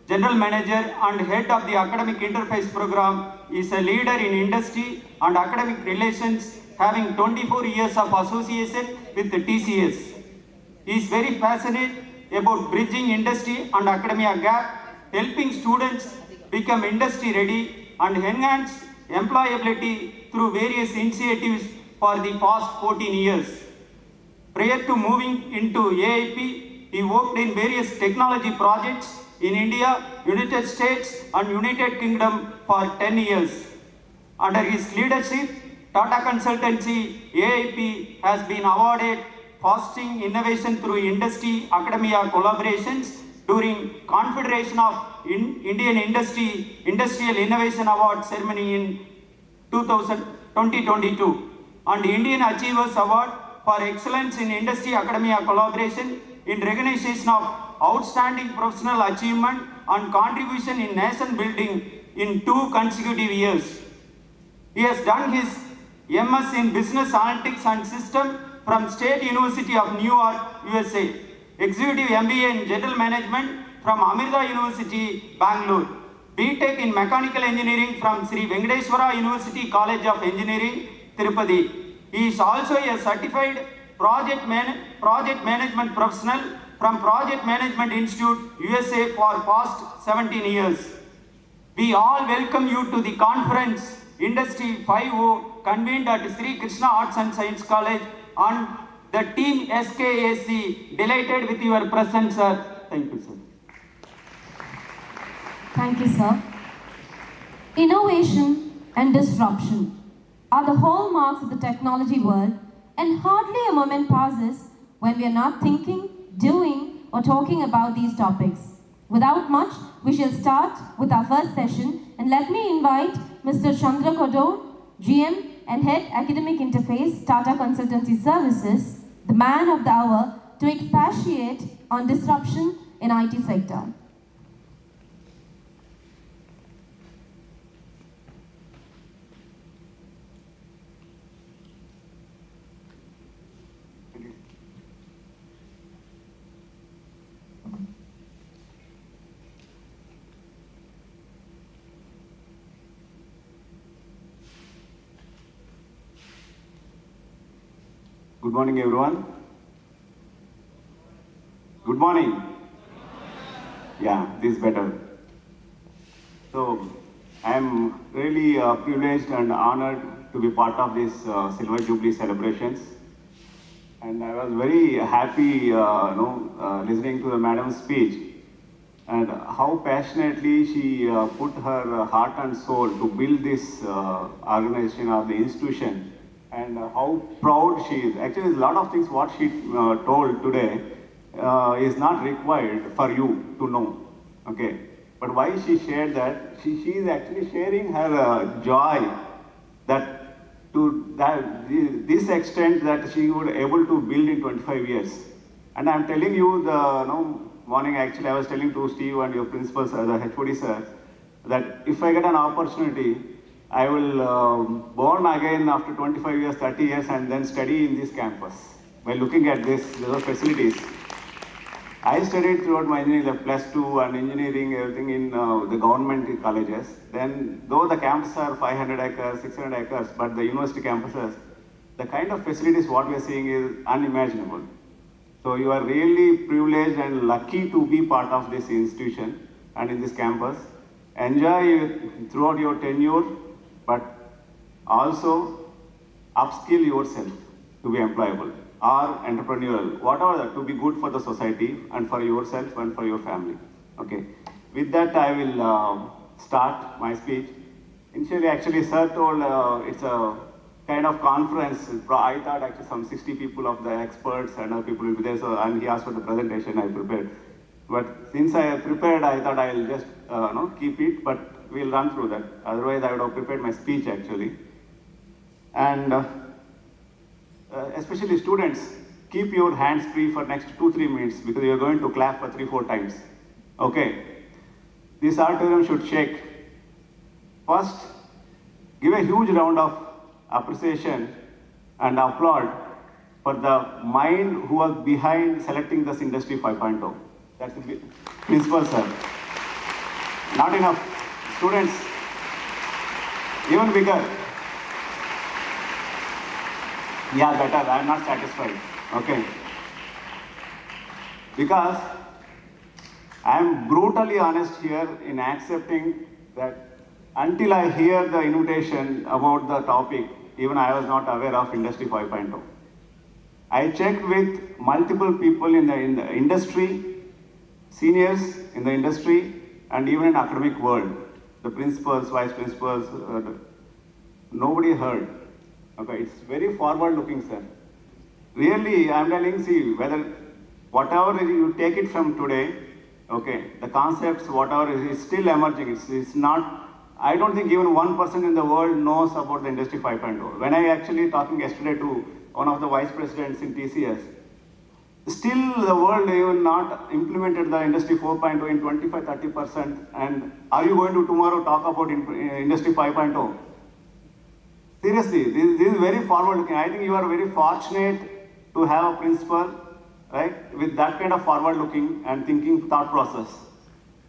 General Manager and Head of the Academic Interface Program, is a leader in industry and academic relations, having 24 years of association with the TCS. He is very passionate about bridging industry and academia gap, helping students become industry ready and enhance employability through various initiatives for the past 14 years. Prior to moving into AIP, he worked in various technology projects in India, United States and United Kingdom for 10 years. Under his leadership, Tata Consultancy AIP has been awarded Fostering Innovation through Industry Academia Collaborations during Confederation of Indian Industrial Innovation Award ceremony in 2022 and Indian Achievers Award for Excellence in Industry Academia Collaboration in recognition of outstanding professional achievement and contribution in nation building in 2 consecutive years. He has done his MS in Business Analytics and System from State University of New York, USA. Executive MBA in General Management from Amrita University, Bangalore. BTech in Mechanical Engineering from Sri Venkateswara University College of Engineering, Tirupati. He is also a certified project management professional from Project Management Institute, USA for past 17 years. We all welcome you to the conference Industry 5.0 convened at Sri Krishna Arts and Science College, and the team SKASC delighted with your presence, sir. Thank you, sir. Thank you, sir. Innovation and disruption are the hallmarks of the technology world, and hardly a moment passes when we are not thinking, doing, or talking about these topics. Without much, we shall start with our first session, and let me invite Mr. Chandra Kodoru, GM and Head Academic Interface, Tata Consultancy Services, the man of the hour, to expatiate on disruption in IT sector. Good morning, everyone. Good morning. Yeah, this is better. So, I'm really privileged and honored to be part of this Silver Jubilee celebrations. And I was very happy, listening to the madam's speech and how passionately she put her heart and soul to build this organization or the institution, and how proud she is. Actually, a lot of things what she told today is not required for you to know, okay? But why she shared that, she is actually sharing her joy that to this extent that she would able to build in 25 years. And I'm telling you, morning actually I was telling to Steve and your principal sir, the HOD sir, that if I get an opportunity, I will born again after 25 years, 30 years, and then study in this campus. By looking at these facilities, I studied throughout my engineering, the +2 and engineering, everything in the government colleges. Then, though the campuses are 500 acres, 600 acres, but the university campuses, the kind of facilities what we are seeing is unimaginable. So you are really privileged and lucky to be part of this institution and in this campus. Enjoy throughout your tenure, but also upskill yourself to be employable or entrepreneurial, whatever that, to be good for the society and for yourself and for your family. Okay. With that, I will start my speech. Initially, actually, sir told it's a kind of conference. I thought actually some 60 people of the experts and other people will be there. So, and he asked for the presentation, I prepared. But since I prepared, I thought I'll just keep it, but we'll run through that. Otherwise, I would have prepared my speech actually. And especially students, keep your hands free for next 2-3 minutes because you're going to clap for 3-4 times. Okay. This auditorium should shake. First, give a huge round of appreciation and applaud for the mind who was behind selecting this Industry 5.0. That's the principal, sir. Not enough. Students, even bigger. Yeah, better. I'm not satisfied. Okay. Because I'm brutally honest here in accepting that until I hear the invitation about the topic, even I was not aware of Industry 5.0. I checked with multiple people in the industry, seniors in the industry, and even in academic world, the principals, vice principals, nobody heard. Okay, it's very forward-looking, sir. Really, I'm telling, see, whatever you take it from today, okay, the concepts, whatever is still emerging. It's not, I don't think even 1% in the world knows about the Industry 5.0. When I actually talking yesterday to one of the vice presidents in TCS, still the world even not implemented the Industry 4.0 in 25-30%. And are you going to tomorrow talk about Industry 5.0? Seriously, this is very forward looking. I think you are very fortunate to have a principal, right, with that kind of forward looking and thinking thought process.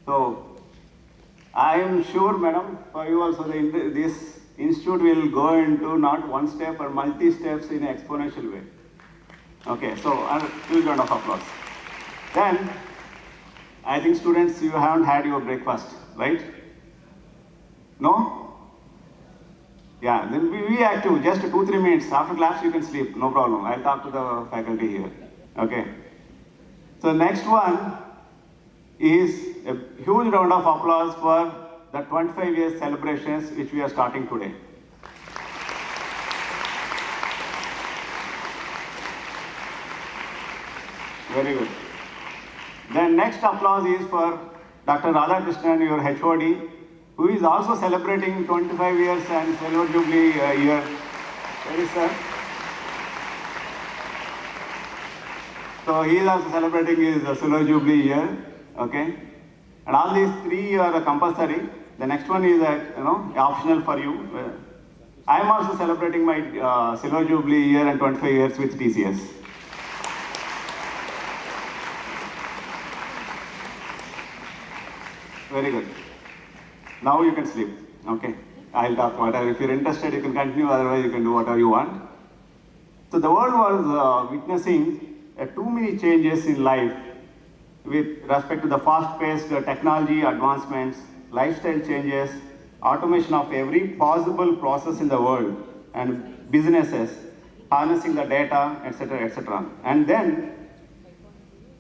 So, I am sure, madam, for you also, this institute will go into not one step or multi steps in an exponential way. Okay, so a huge round of applause. Then, I think students, you haven't had your breakfast, right? No? Yeah, then be active, just 2-3 minutes. After class, you can sleep, no problem. I'll talk to the faculty here. Okay. So next one is a huge round of applause for the 25 years celebrations which we are starting today. Very good. Then next applause is for Dr. Radhakrishnan, your HOD, who is also celebrating 25 years and Silver Jubilee year. Where is sir? So he is also celebrating his Silver Jubilee year, okay? And all these 3 are compulsory. The next one is optional for you. I am also celebrating my Silver Jubilee year and 25 years with TCS. Very good. Now you can sleep, okay? I'll talk whatever. If you're interested, you can continue, otherwise you can do whatever you want. So the world was witnessing too many changes in life with respect to the fast-paced technology advancements, lifestyle changes, automation of every possible process in the world, and businesses, harnessing the data, etc., etc. And then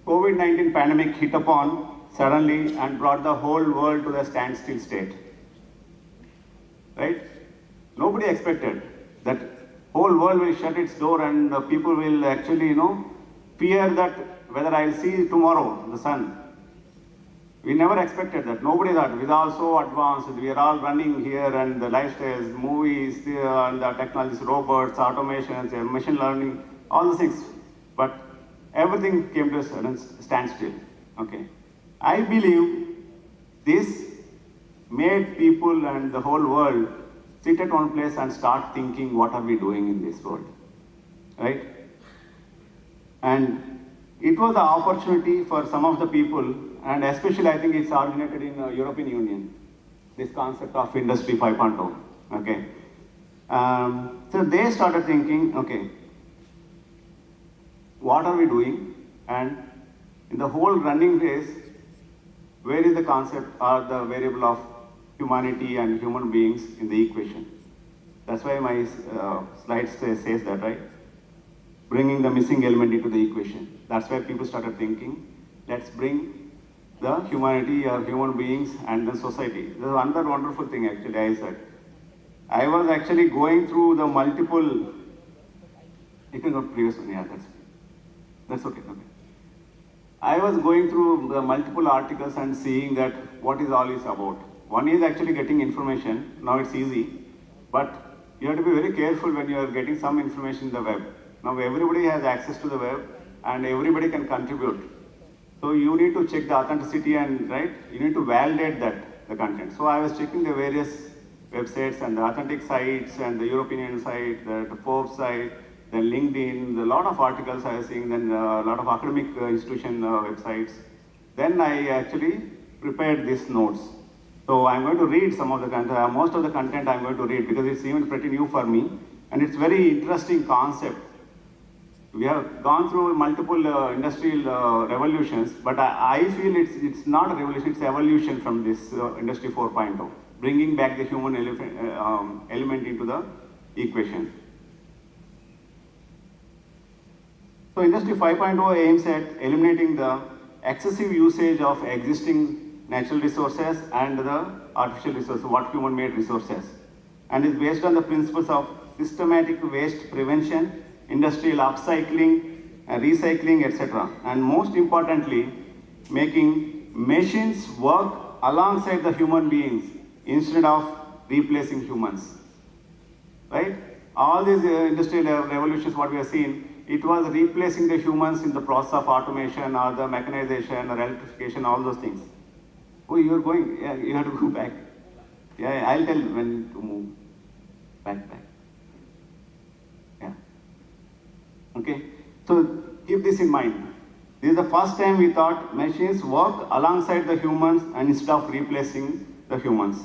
COVID-19 pandemic hit upon suddenly and brought the whole world to the standstill state. Right? Nobody expected that whole world will shut its door and people will actually, fear that whether I'll see tomorrow the sun. We never expected that. Nobody thought. We are so advanced. We are all running here and the lifestyles, movies, and the technologies, robots, automations, machine learning, all the things. But everything came to a sudden standstill. Okay. I believe this made people and the whole world sit at one place and start thinking, what are we doing in this world? Right? And it was an opportunity for some of the people, and especially I think it's originated in the European Union, this concept of Industry 5.0. Okay. So they started thinking, okay, what are we doing? And in the whole running phase, where is the concept or the variable of humanity and human beings in the equation? That's why my slide says that, right? Bringing the missing element into the equation. That's where people started thinking, let's bring the humanity or human beings and the society. There's another wonderful thing actually I said. I was actually going through the multiple, you can go previous one, yeah, that's okay. I was going through the multiple articles and seeing that what is all is about. One is actually getting information, now it's easy, but you have to be very careful when you are getting some information in the web. Now everybody has access to the web and everybody can contribute. So you need to check the authenticity and, right, you need to validate that, the content. So I was checking the various websites and the authentic sites and the European Union site, the Forbes site, then LinkedIn, a lot of articles I was seeing, then a lot of academic institution websites. Then I actually prepared these notes. So I'm going to read some of the content, most of the content I'm going to read because it's even pretty new for me and it's very interesting concept. We have gone through multiple industrial revolutions, but I feel it's not a revolution, it's evolution from this Industry 4.0, bringing back the human element into the equation. So Industry 5.0 aims at eliminating the excessive usage of existing natural resources and the artificial resources, what human-made resources, and is based on the principles of systematic waste prevention, industrial upcycling, recycling, etc. And most importantly, making machines work alongside the human beings instead of replacing humans. Right? All these industrial revolutions, what we have seen, it was replacing the humans in the process of automation or the mechanization or electrification, all those things. Oh, you're going, yeah, you have to go back. Yeah, I'll tell when to move. Back. Yeah. Okay, so keep this in mind. This is the first time we thought machines work alongside the humans and instead of replacing the humans.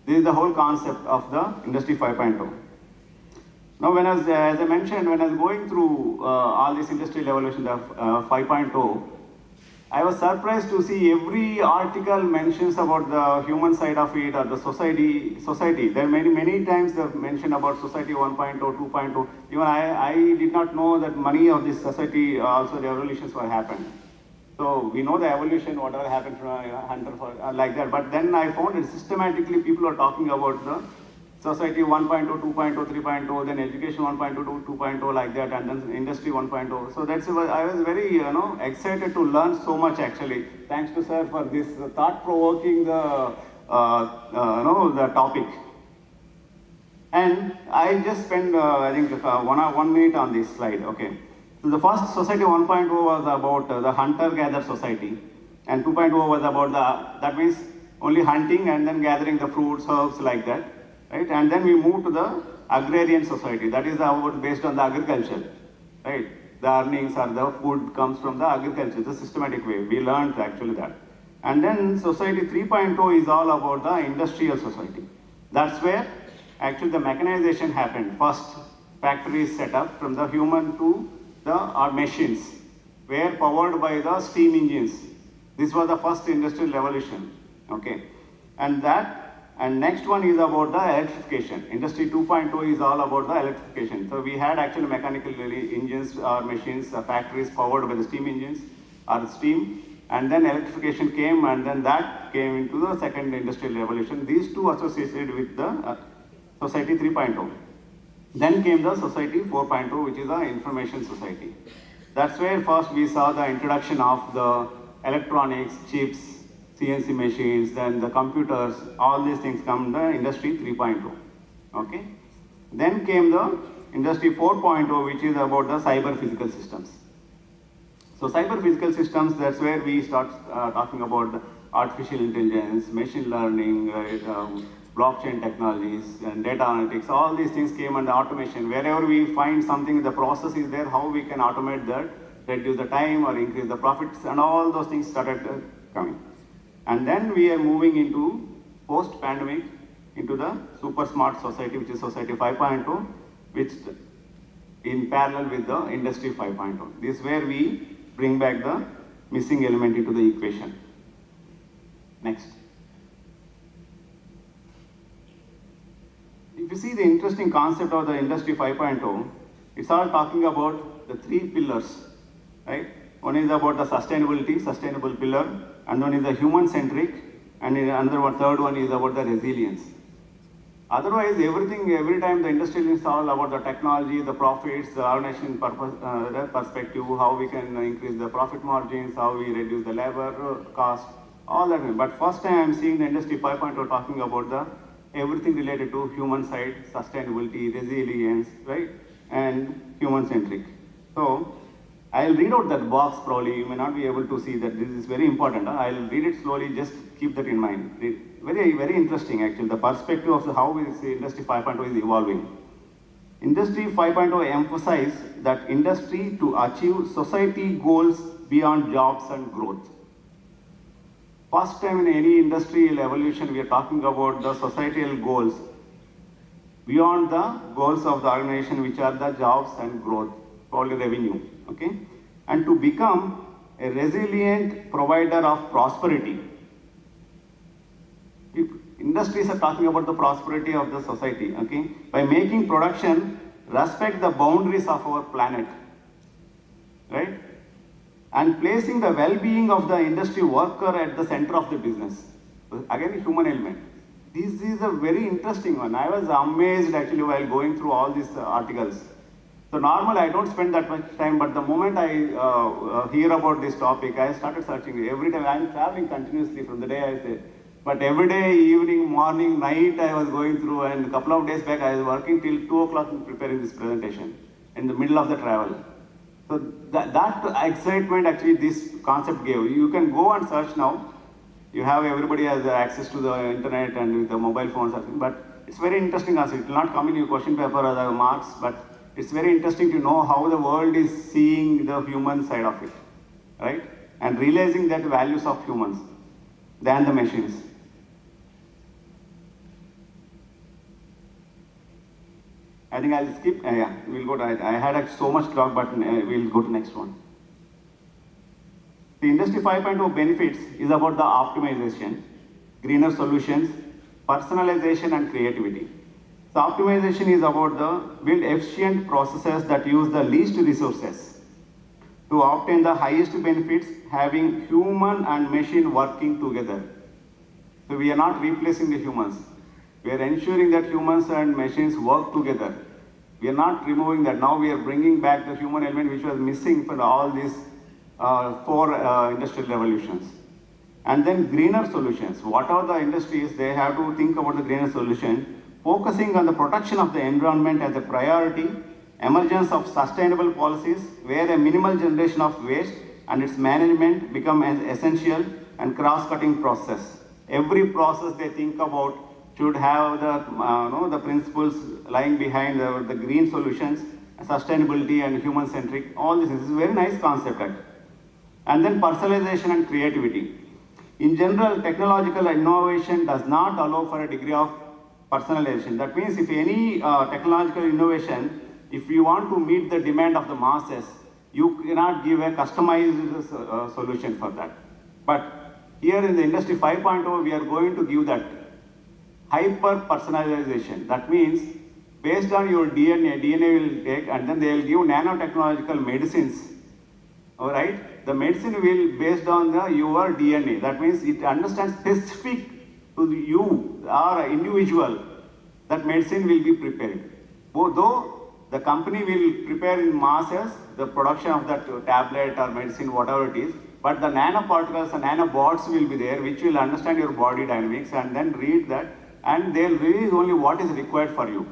This is the whole concept of the Industry 5.0. Now, as I mentioned, when I was going through all this industrial evolution of 5.0, I was surprised to see every article mentions about the human side of it or the society. There are many times they mention about society 1.0, 2.0. Even I did not know that many of this society also the evolutions were happened. So we know the evolution, whatever happened from hunter like that. But then I found that systematically people are talking about the society 1.0, 2.0, 3.0, then education 1.0, 2.0 like that, and then industry 1.0. So that's why I was very excited to learn so much actually. Thanks to sir for this thought-provoking the topic. And I just spent I think 1 minute on this slide. Okay. So the first society 1.0 was about the hunter-gatherer society, and 2.0 was about that means only hunting and then gathering the fruits, herbs like that. Right? And then we move to the agrarian society. That is based on the agriculture. Right? The earnings or the food comes from the agriculture, the systematic way. We learned actually that. And then society 3.0 is all about the industrial society. That's where actually the mechanization happened first. factories set up from the human to the machines, were powered by the steam engines. This was the first industrial revolution. Okay, and next one is about the electrification. Industry 2.0 is all about the electrification. So we had actually mechanical engines or machines, factories powered by the steam engines or steam, and then electrification came, and then that came into the second industrial revolution. These two associated with the society 3.0. Then came the society 4.0, which is the information society. That's where first we saw the introduction of the electronics, chips, CNC machines, then the computers, all these things come the industry 3.0. Okay. Then came the industry 4.0, which is about the cyber physical systems. So cyber physical systems, that's where we start talking about the artificial intelligence, machine learning, blockchain technologies, and data analytics. All these things came under automation. Wherever we find something, the process is there, how we can automate that, reduce the time or increase the profits, and all those things started coming. And then we are moving into post-pandemic, into the super smart society, which is society 5.0, which in parallel with the industry 5.0. This is where we bring back the missing element into the equation. Next. If you see the interesting concept of the industry 5.0, it's all talking about the three pillars, right? One is about the sustainability, sustainable pillar, and one is the human-centric, and another one, third one is about the resilience. Otherwise, every time the industry is all about the technology, the profits, the organization perspective, how we can increase the profit margins, how we reduce the labor cost, all that. But first time I'm seeing the industry 5.0 talking about the everything related to human side, sustainability, resilience, right, and human-centric. So I'll read out that box probably. You may not be able to see that this is very important. I'll read it slowly, just keep that in mind. Very, very interesting actually, the perspective of how we see Industry 5.0 is evolving. Industry 5.0 emphasizes that industry to achieve society goals beyond jobs and growth. First time in any industrial evolution, we are talking about the societal goals beyond the goals of the organization, which are the jobs and growth, probably revenue. Okay, and to become a resilient provider of prosperity. If industries are talking about the prosperity of the society, okay, by making production respect the boundaries of our planet, right, and placing the well-being of the industry worker at the center of the business. So again, human element. This is a very interesting one. I was amazed actually while going through all these articles. So normally I don't spend that much time, but the moment I hear about this topic, I started searching. Every time I'm traveling continuously from the day I say, but every day, evening, morning, night, I was going through, and a couple of days back, I was working till 2 o'clock preparing this presentation in the middle of the travel. So that excitement actually this concept gave. You can go and search now. You have, everybody has access to the internet and with the mobile phones, but it's very interesting concept. It will not come in your question paper or the marks, but it's very interesting to know how the world is seeing the human side of it, right? And realizing that values of humans than the machines. I think I'll skip, yeah, we'll go to, I had so much talk, but we'll go to next one. The Industry 5.0 benefits is about the optimization, greener solutions, personalization and creativity. So optimization is about the build efficient processes that use the least resources to obtain the highest benefits, having human and machine working together. So we are not replacing the humans. We are ensuring that humans and machines work together. We are not removing that. Now we are bringing back the human element which was missing from all these four industrial revolutions. And then greener solutions. Whatever the industries, they have to think about the greener solution, focusing on the protection of the environment as a priority, emergence of sustainable policies where a minimal generation of waste and its management become as essential and cross-cutting process. Every process they think about should have the, the principles lying behind the green solutions, sustainability and human-centric, all this. This is a very nice concept. And then personalization and creativity. In general, technological innovation does not allow for a degree of personalization. That means if any technological innovation, if you want to meet the demand of the masses, you cannot give a customized solution for that. But here in the Industry 5.0, we are going to give that hyper personalization. That means based on your DNA will take, and then they will give nanotechnological medicines. All right, the medicine will based on your DNA. That means it understands specific to you or individual. That medicine will be prepared. Though the company will prepare in masses the production of that tablet or medicine, whatever it is, but the nanoparticles and nanobots will be there, which will understand your body dynamics and then read that, and they'll release only what is required for you.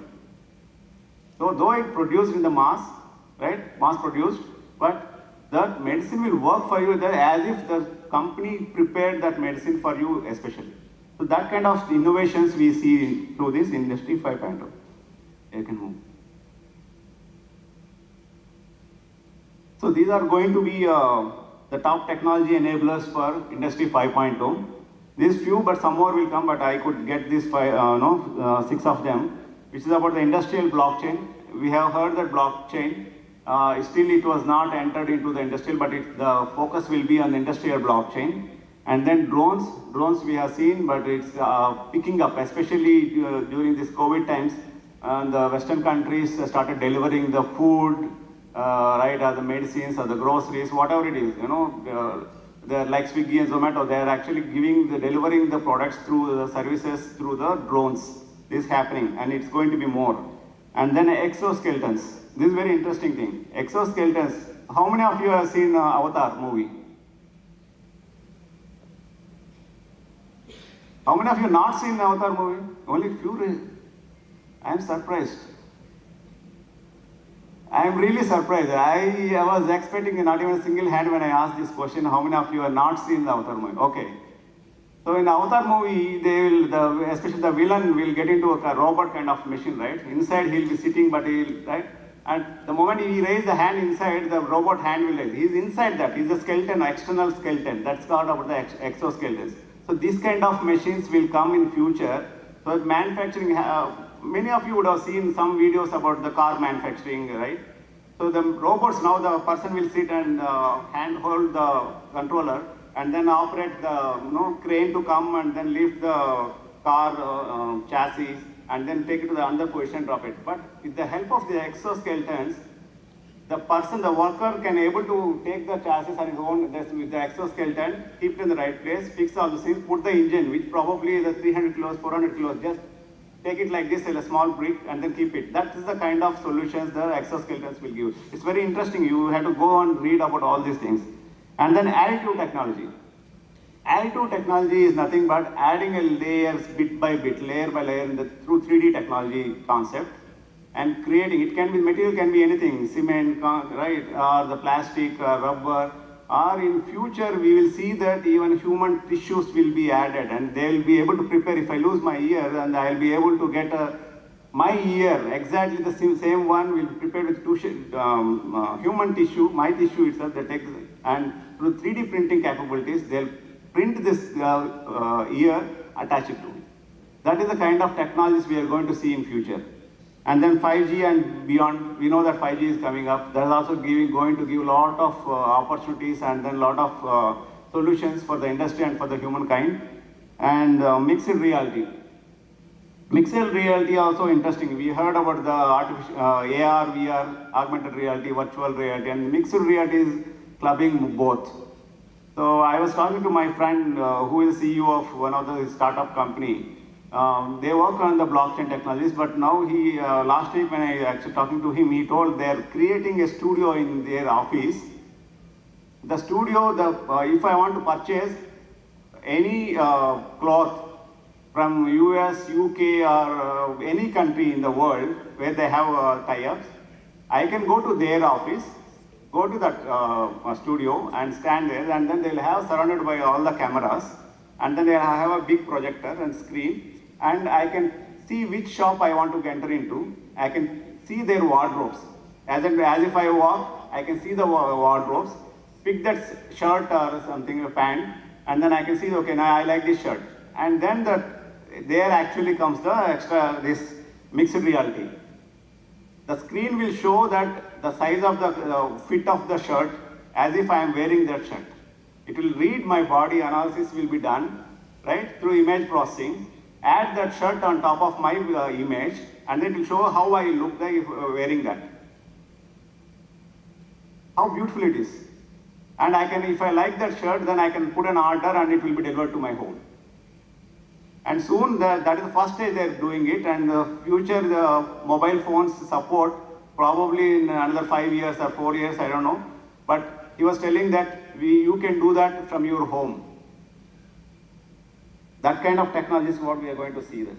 So though it produced in the mass, right, mass produced, but that medicine will work for you there as if the company prepared that medicine for you especially. So that kind of innovations we see through this Industry 5.0. You can move. So these are going to be the top technology enablers for Industry 5.0. These few, but some more will come, but I could get these 6 of them, which is about the industrial blockchain. We have heard that blockchain, still it was not entered into the industrial, but the focus will be on the industrial blockchain. And then drones we have seen, but it's picking up, especially during this COVID times. And the Western countries started delivering the food, right, or the medicines or the groceries, whatever it is, they're like Swiggy and Zomato, they're actually delivering the products through the services through the drones. This is happening, and it's going to be more. And then exoskeletons. This is very interesting thing. Exoskeletons. How many of you have seen Avatar movie? How many of you not seen Avatar movie? Only few. I am surprised. I am really surprised. I was expecting not even a single hand when I asked this question, how many of you have not seen the Avatar movie? Okay. So in the Avatar movie, especially the villain will get into a robot kind of machine, right? Inside he'll be sitting, but right? And the moment he raises the hand inside, the robot hand will raise. He's inside that. He's a skeleton, external skeleton. That's called about the exoskeletons. So these kind of machines will come in future. So manufacturing, many of you would have seen some videos about the car manufacturing, right? So the robots, now the person will sit and hand hold the controller and then operate the crane to come and then lift the car chassis and then take it to the under position and drop it. But with the help of the exoskeletons, the person, the worker can able to take the chassis on his own with the exoskeleton, keep it in the right place, fix all the things, put the engine, which probably is a 300 kilos, 400 kilos, just take it like this, a small brick, and then keep it. That is the kind of solutions the exoskeletons will give. It's very interesting. You have to go and read about all these things. And then additive technology. Additive technology is nothing but adding a layers bit by bit, layer by layer through 3D technology concept and creating. It can be, material can be anything, cement, right, or the plastic, rubber, or in future we will see that even human tissues will be added and they will be able to prepare. If I lose my ear, and I will be able to get my ear, exactly the same one will be prepared with human tissue, my tissue itself, they take, and through 3D printing capabilities, they'll print this ear, attach it to it. That is the kind of technologies we are going to see in future. And then 5G and beyond, we know that 5G is coming up. That is also going to give a lot of opportunities and then a lot of solutions for the industry and for the humankind. And mixed reality. Mixed reality also interesting. We heard about the AR, VR, augmented reality, virtual reality, and mixed reality is clubbing both. So I was talking to my friend who is CEO of one of the startup company. They work on the blockchain technologies, but now he, last week when I actually talking to him, he told they're creating a studio in their office. The studio, if I want to purchase any cloth from US, UK or any country in the world where they have tie-ups, I can go to their office, go to that studio and stand there, and then they'll have surrounded by all the cameras, and then they'll have a big projector and screen, and I can see which shop I want to enter into. I can see their wardrobes. As if I walk, I can see the wardrobes, pick that shirt or something, a pant, and then I can see, okay, now I like this shirt. And then there actually comes the extra, this mixed reality. The screen will show that the size of the fit of the shirt as if I am wearing that shirt. It will read my body, analysis will be done, right, through image processing, add that shirt on top of my image, and then it will show how I look like if wearing that. How beautiful it is. And I can, if I like that shirt, then I can put an order and it will be delivered to my home. And soon, that is the first stage they are doing it, and the future the mobile phones support, probably in another 5 years or 4 years, I don't know. But he was telling that you can do that from your home. That kind of technology is what we are going to see there.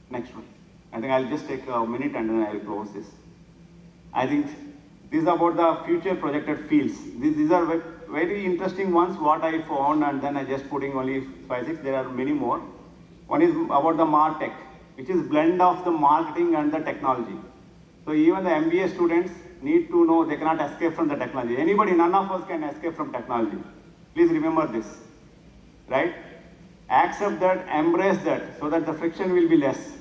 Next one. I think I'll just take a minute and then I'll close this. I think this is about the future projected fields. These are very interesting ones, what I found, and then I just putting only 5, 6, there are many more. One is about the MarTech, which is blend of the marketing and the technology. So even the MBA students need to know they cannot escape from the technology. Anybody, none of us can escape from technology. Please remember this, right? Accept that, embrace that, so that the friction will be less.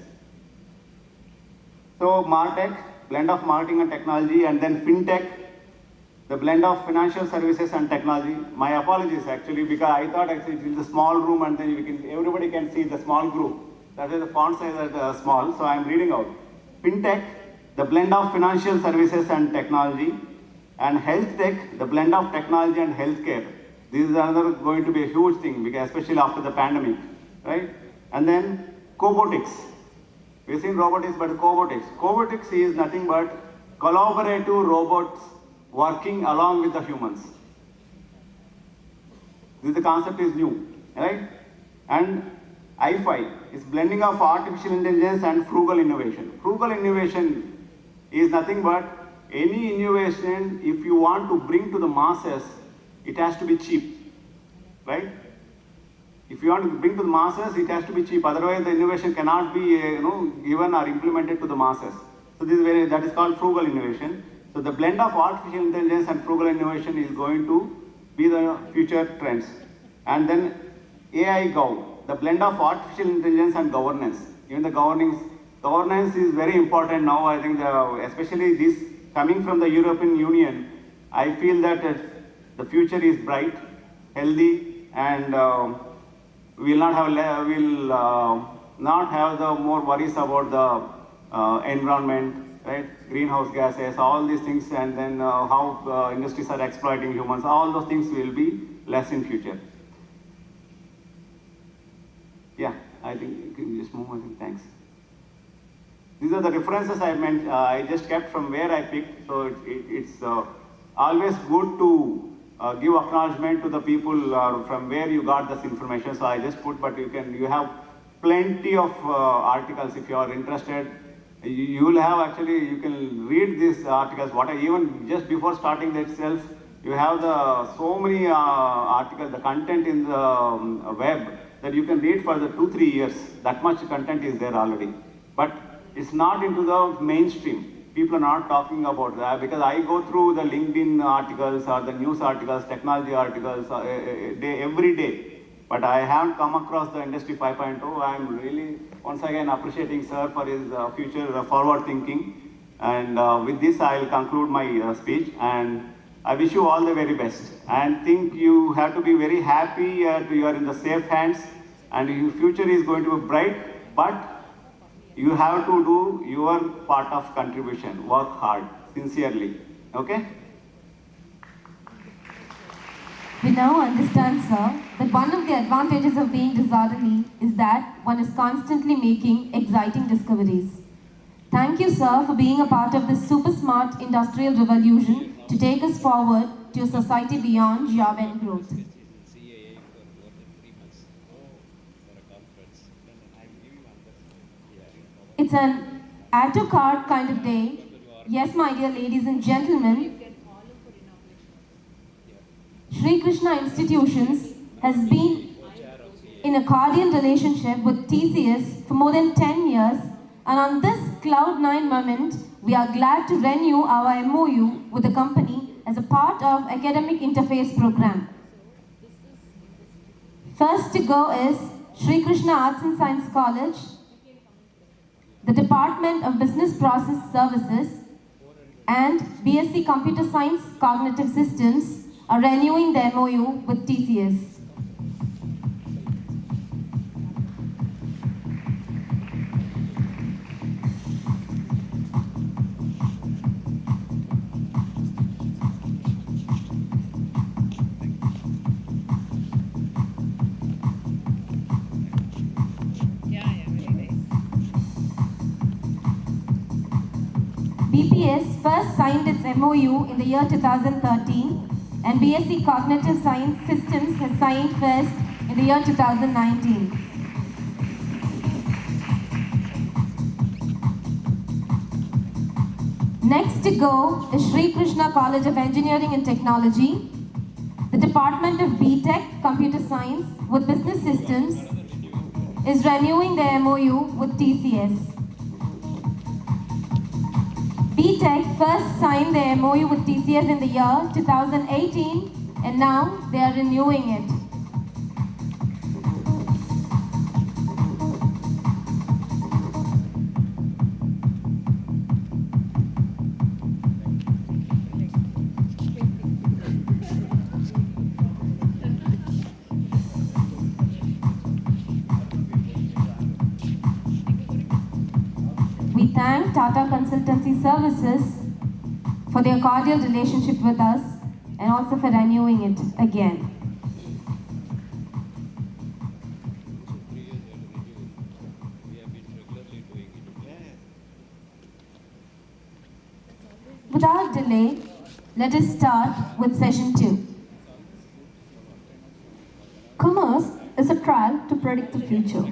So MarTech, blend of marketing and technology, and then FinTech, the blend of financial services and technology. My apologies actually, because I thought actually it is a small room and then everybody can see the small group. That is the font size is small, so I am reading out. FinTech, the blend of financial services and technology, and Health Tech, the blend of technology and healthcare. This is another going to be a huge thing, because especially after the pandemic, right? And then cobotics. We've seen robotics, but cobotics. Cobotics is nothing but collaborative robots working along with the humans. The concept is new, right? And I5 is blending of artificial intelligence and frugal innovation. Frugal innovation is nothing but any innovation, if you want to bring to the masses, it has to be cheap, right? If you want to bring to the masses, it has to be cheap. Otherwise, the innovation cannot be given or implemented to the masses. So this is that is called frugal innovation. So the blend of artificial intelligence and frugal innovation is going to be the future trends. And then AI Gov, the blend of artificial intelligence and governance. Even the governance is very important now. I think especially this coming from the European Union, I feel that the future is bright, healthy, and we'll not have the more worries about the environment, right? Greenhouse gases, all these things, and then how industries are exploiting humans. All those things will be less in future. Yeah, I think you can just move on. Thanks. These are the references I meant. I just kept from where I picked. So it's always good to give acknowledgement to the people from where you got this information. So I just put, but you have plenty of articles if you are interested. You will have actually, you can read these articles. Even just before starting the itself, you have so many articles, the content in the web that you can read for the 2-3 years. That much content is there already. But it's not into the mainstream. People are not talking about that, because I go through the LinkedIn articles or the news articles, technology articles every day. But I haven't come across the Industry 5.0. I'm really, once again, appreciating sir for his future forward thinking. And with this, I'll conclude my speech. And I wish you all the very best. And think you have to be very happy you are in the safe hands. And your future is going to be bright. But you have to do your part of contribution. Work hard, sincerely. Okay? We now understand, sir, that one of the advantages of being disorderly is that one is constantly making exciting discoveries. Thank you, sir, for being a part of this super smart industrial revolution to take us forward to a society beyond job and growth. It's an add to cart kind of day. Yes, my dear ladies and gentlemen, Sri Krishna Institutions has been in a cordial relationship with TCS for more than 10 years, and on this Cloud9 moment, we are glad to renew our MOU with the company as a part of Academic Interface Program. First to go is Sri Krishna Arts and Science College, the Department of Business Process Services, and BSc Computer Science Cognitive Systems are renewing the MOU with TCS. BPS first signed its MOU in the year 2013, and BSc Cognitive Science Systems has signed first in the year 2019. Next to go is Sri Krishna College of Engineering and Technology. The Department of BTech Computer Science with Business Systems is renewing the MOU with TCS. BTech first signed the MOU with TCS in the year 2018, and now they are renewing it. We thank Tata Consultancy Services for their cordial relationship with us and also for renewing it again. Without delay, let us start with session 2. Commerce is a trial to predict the future.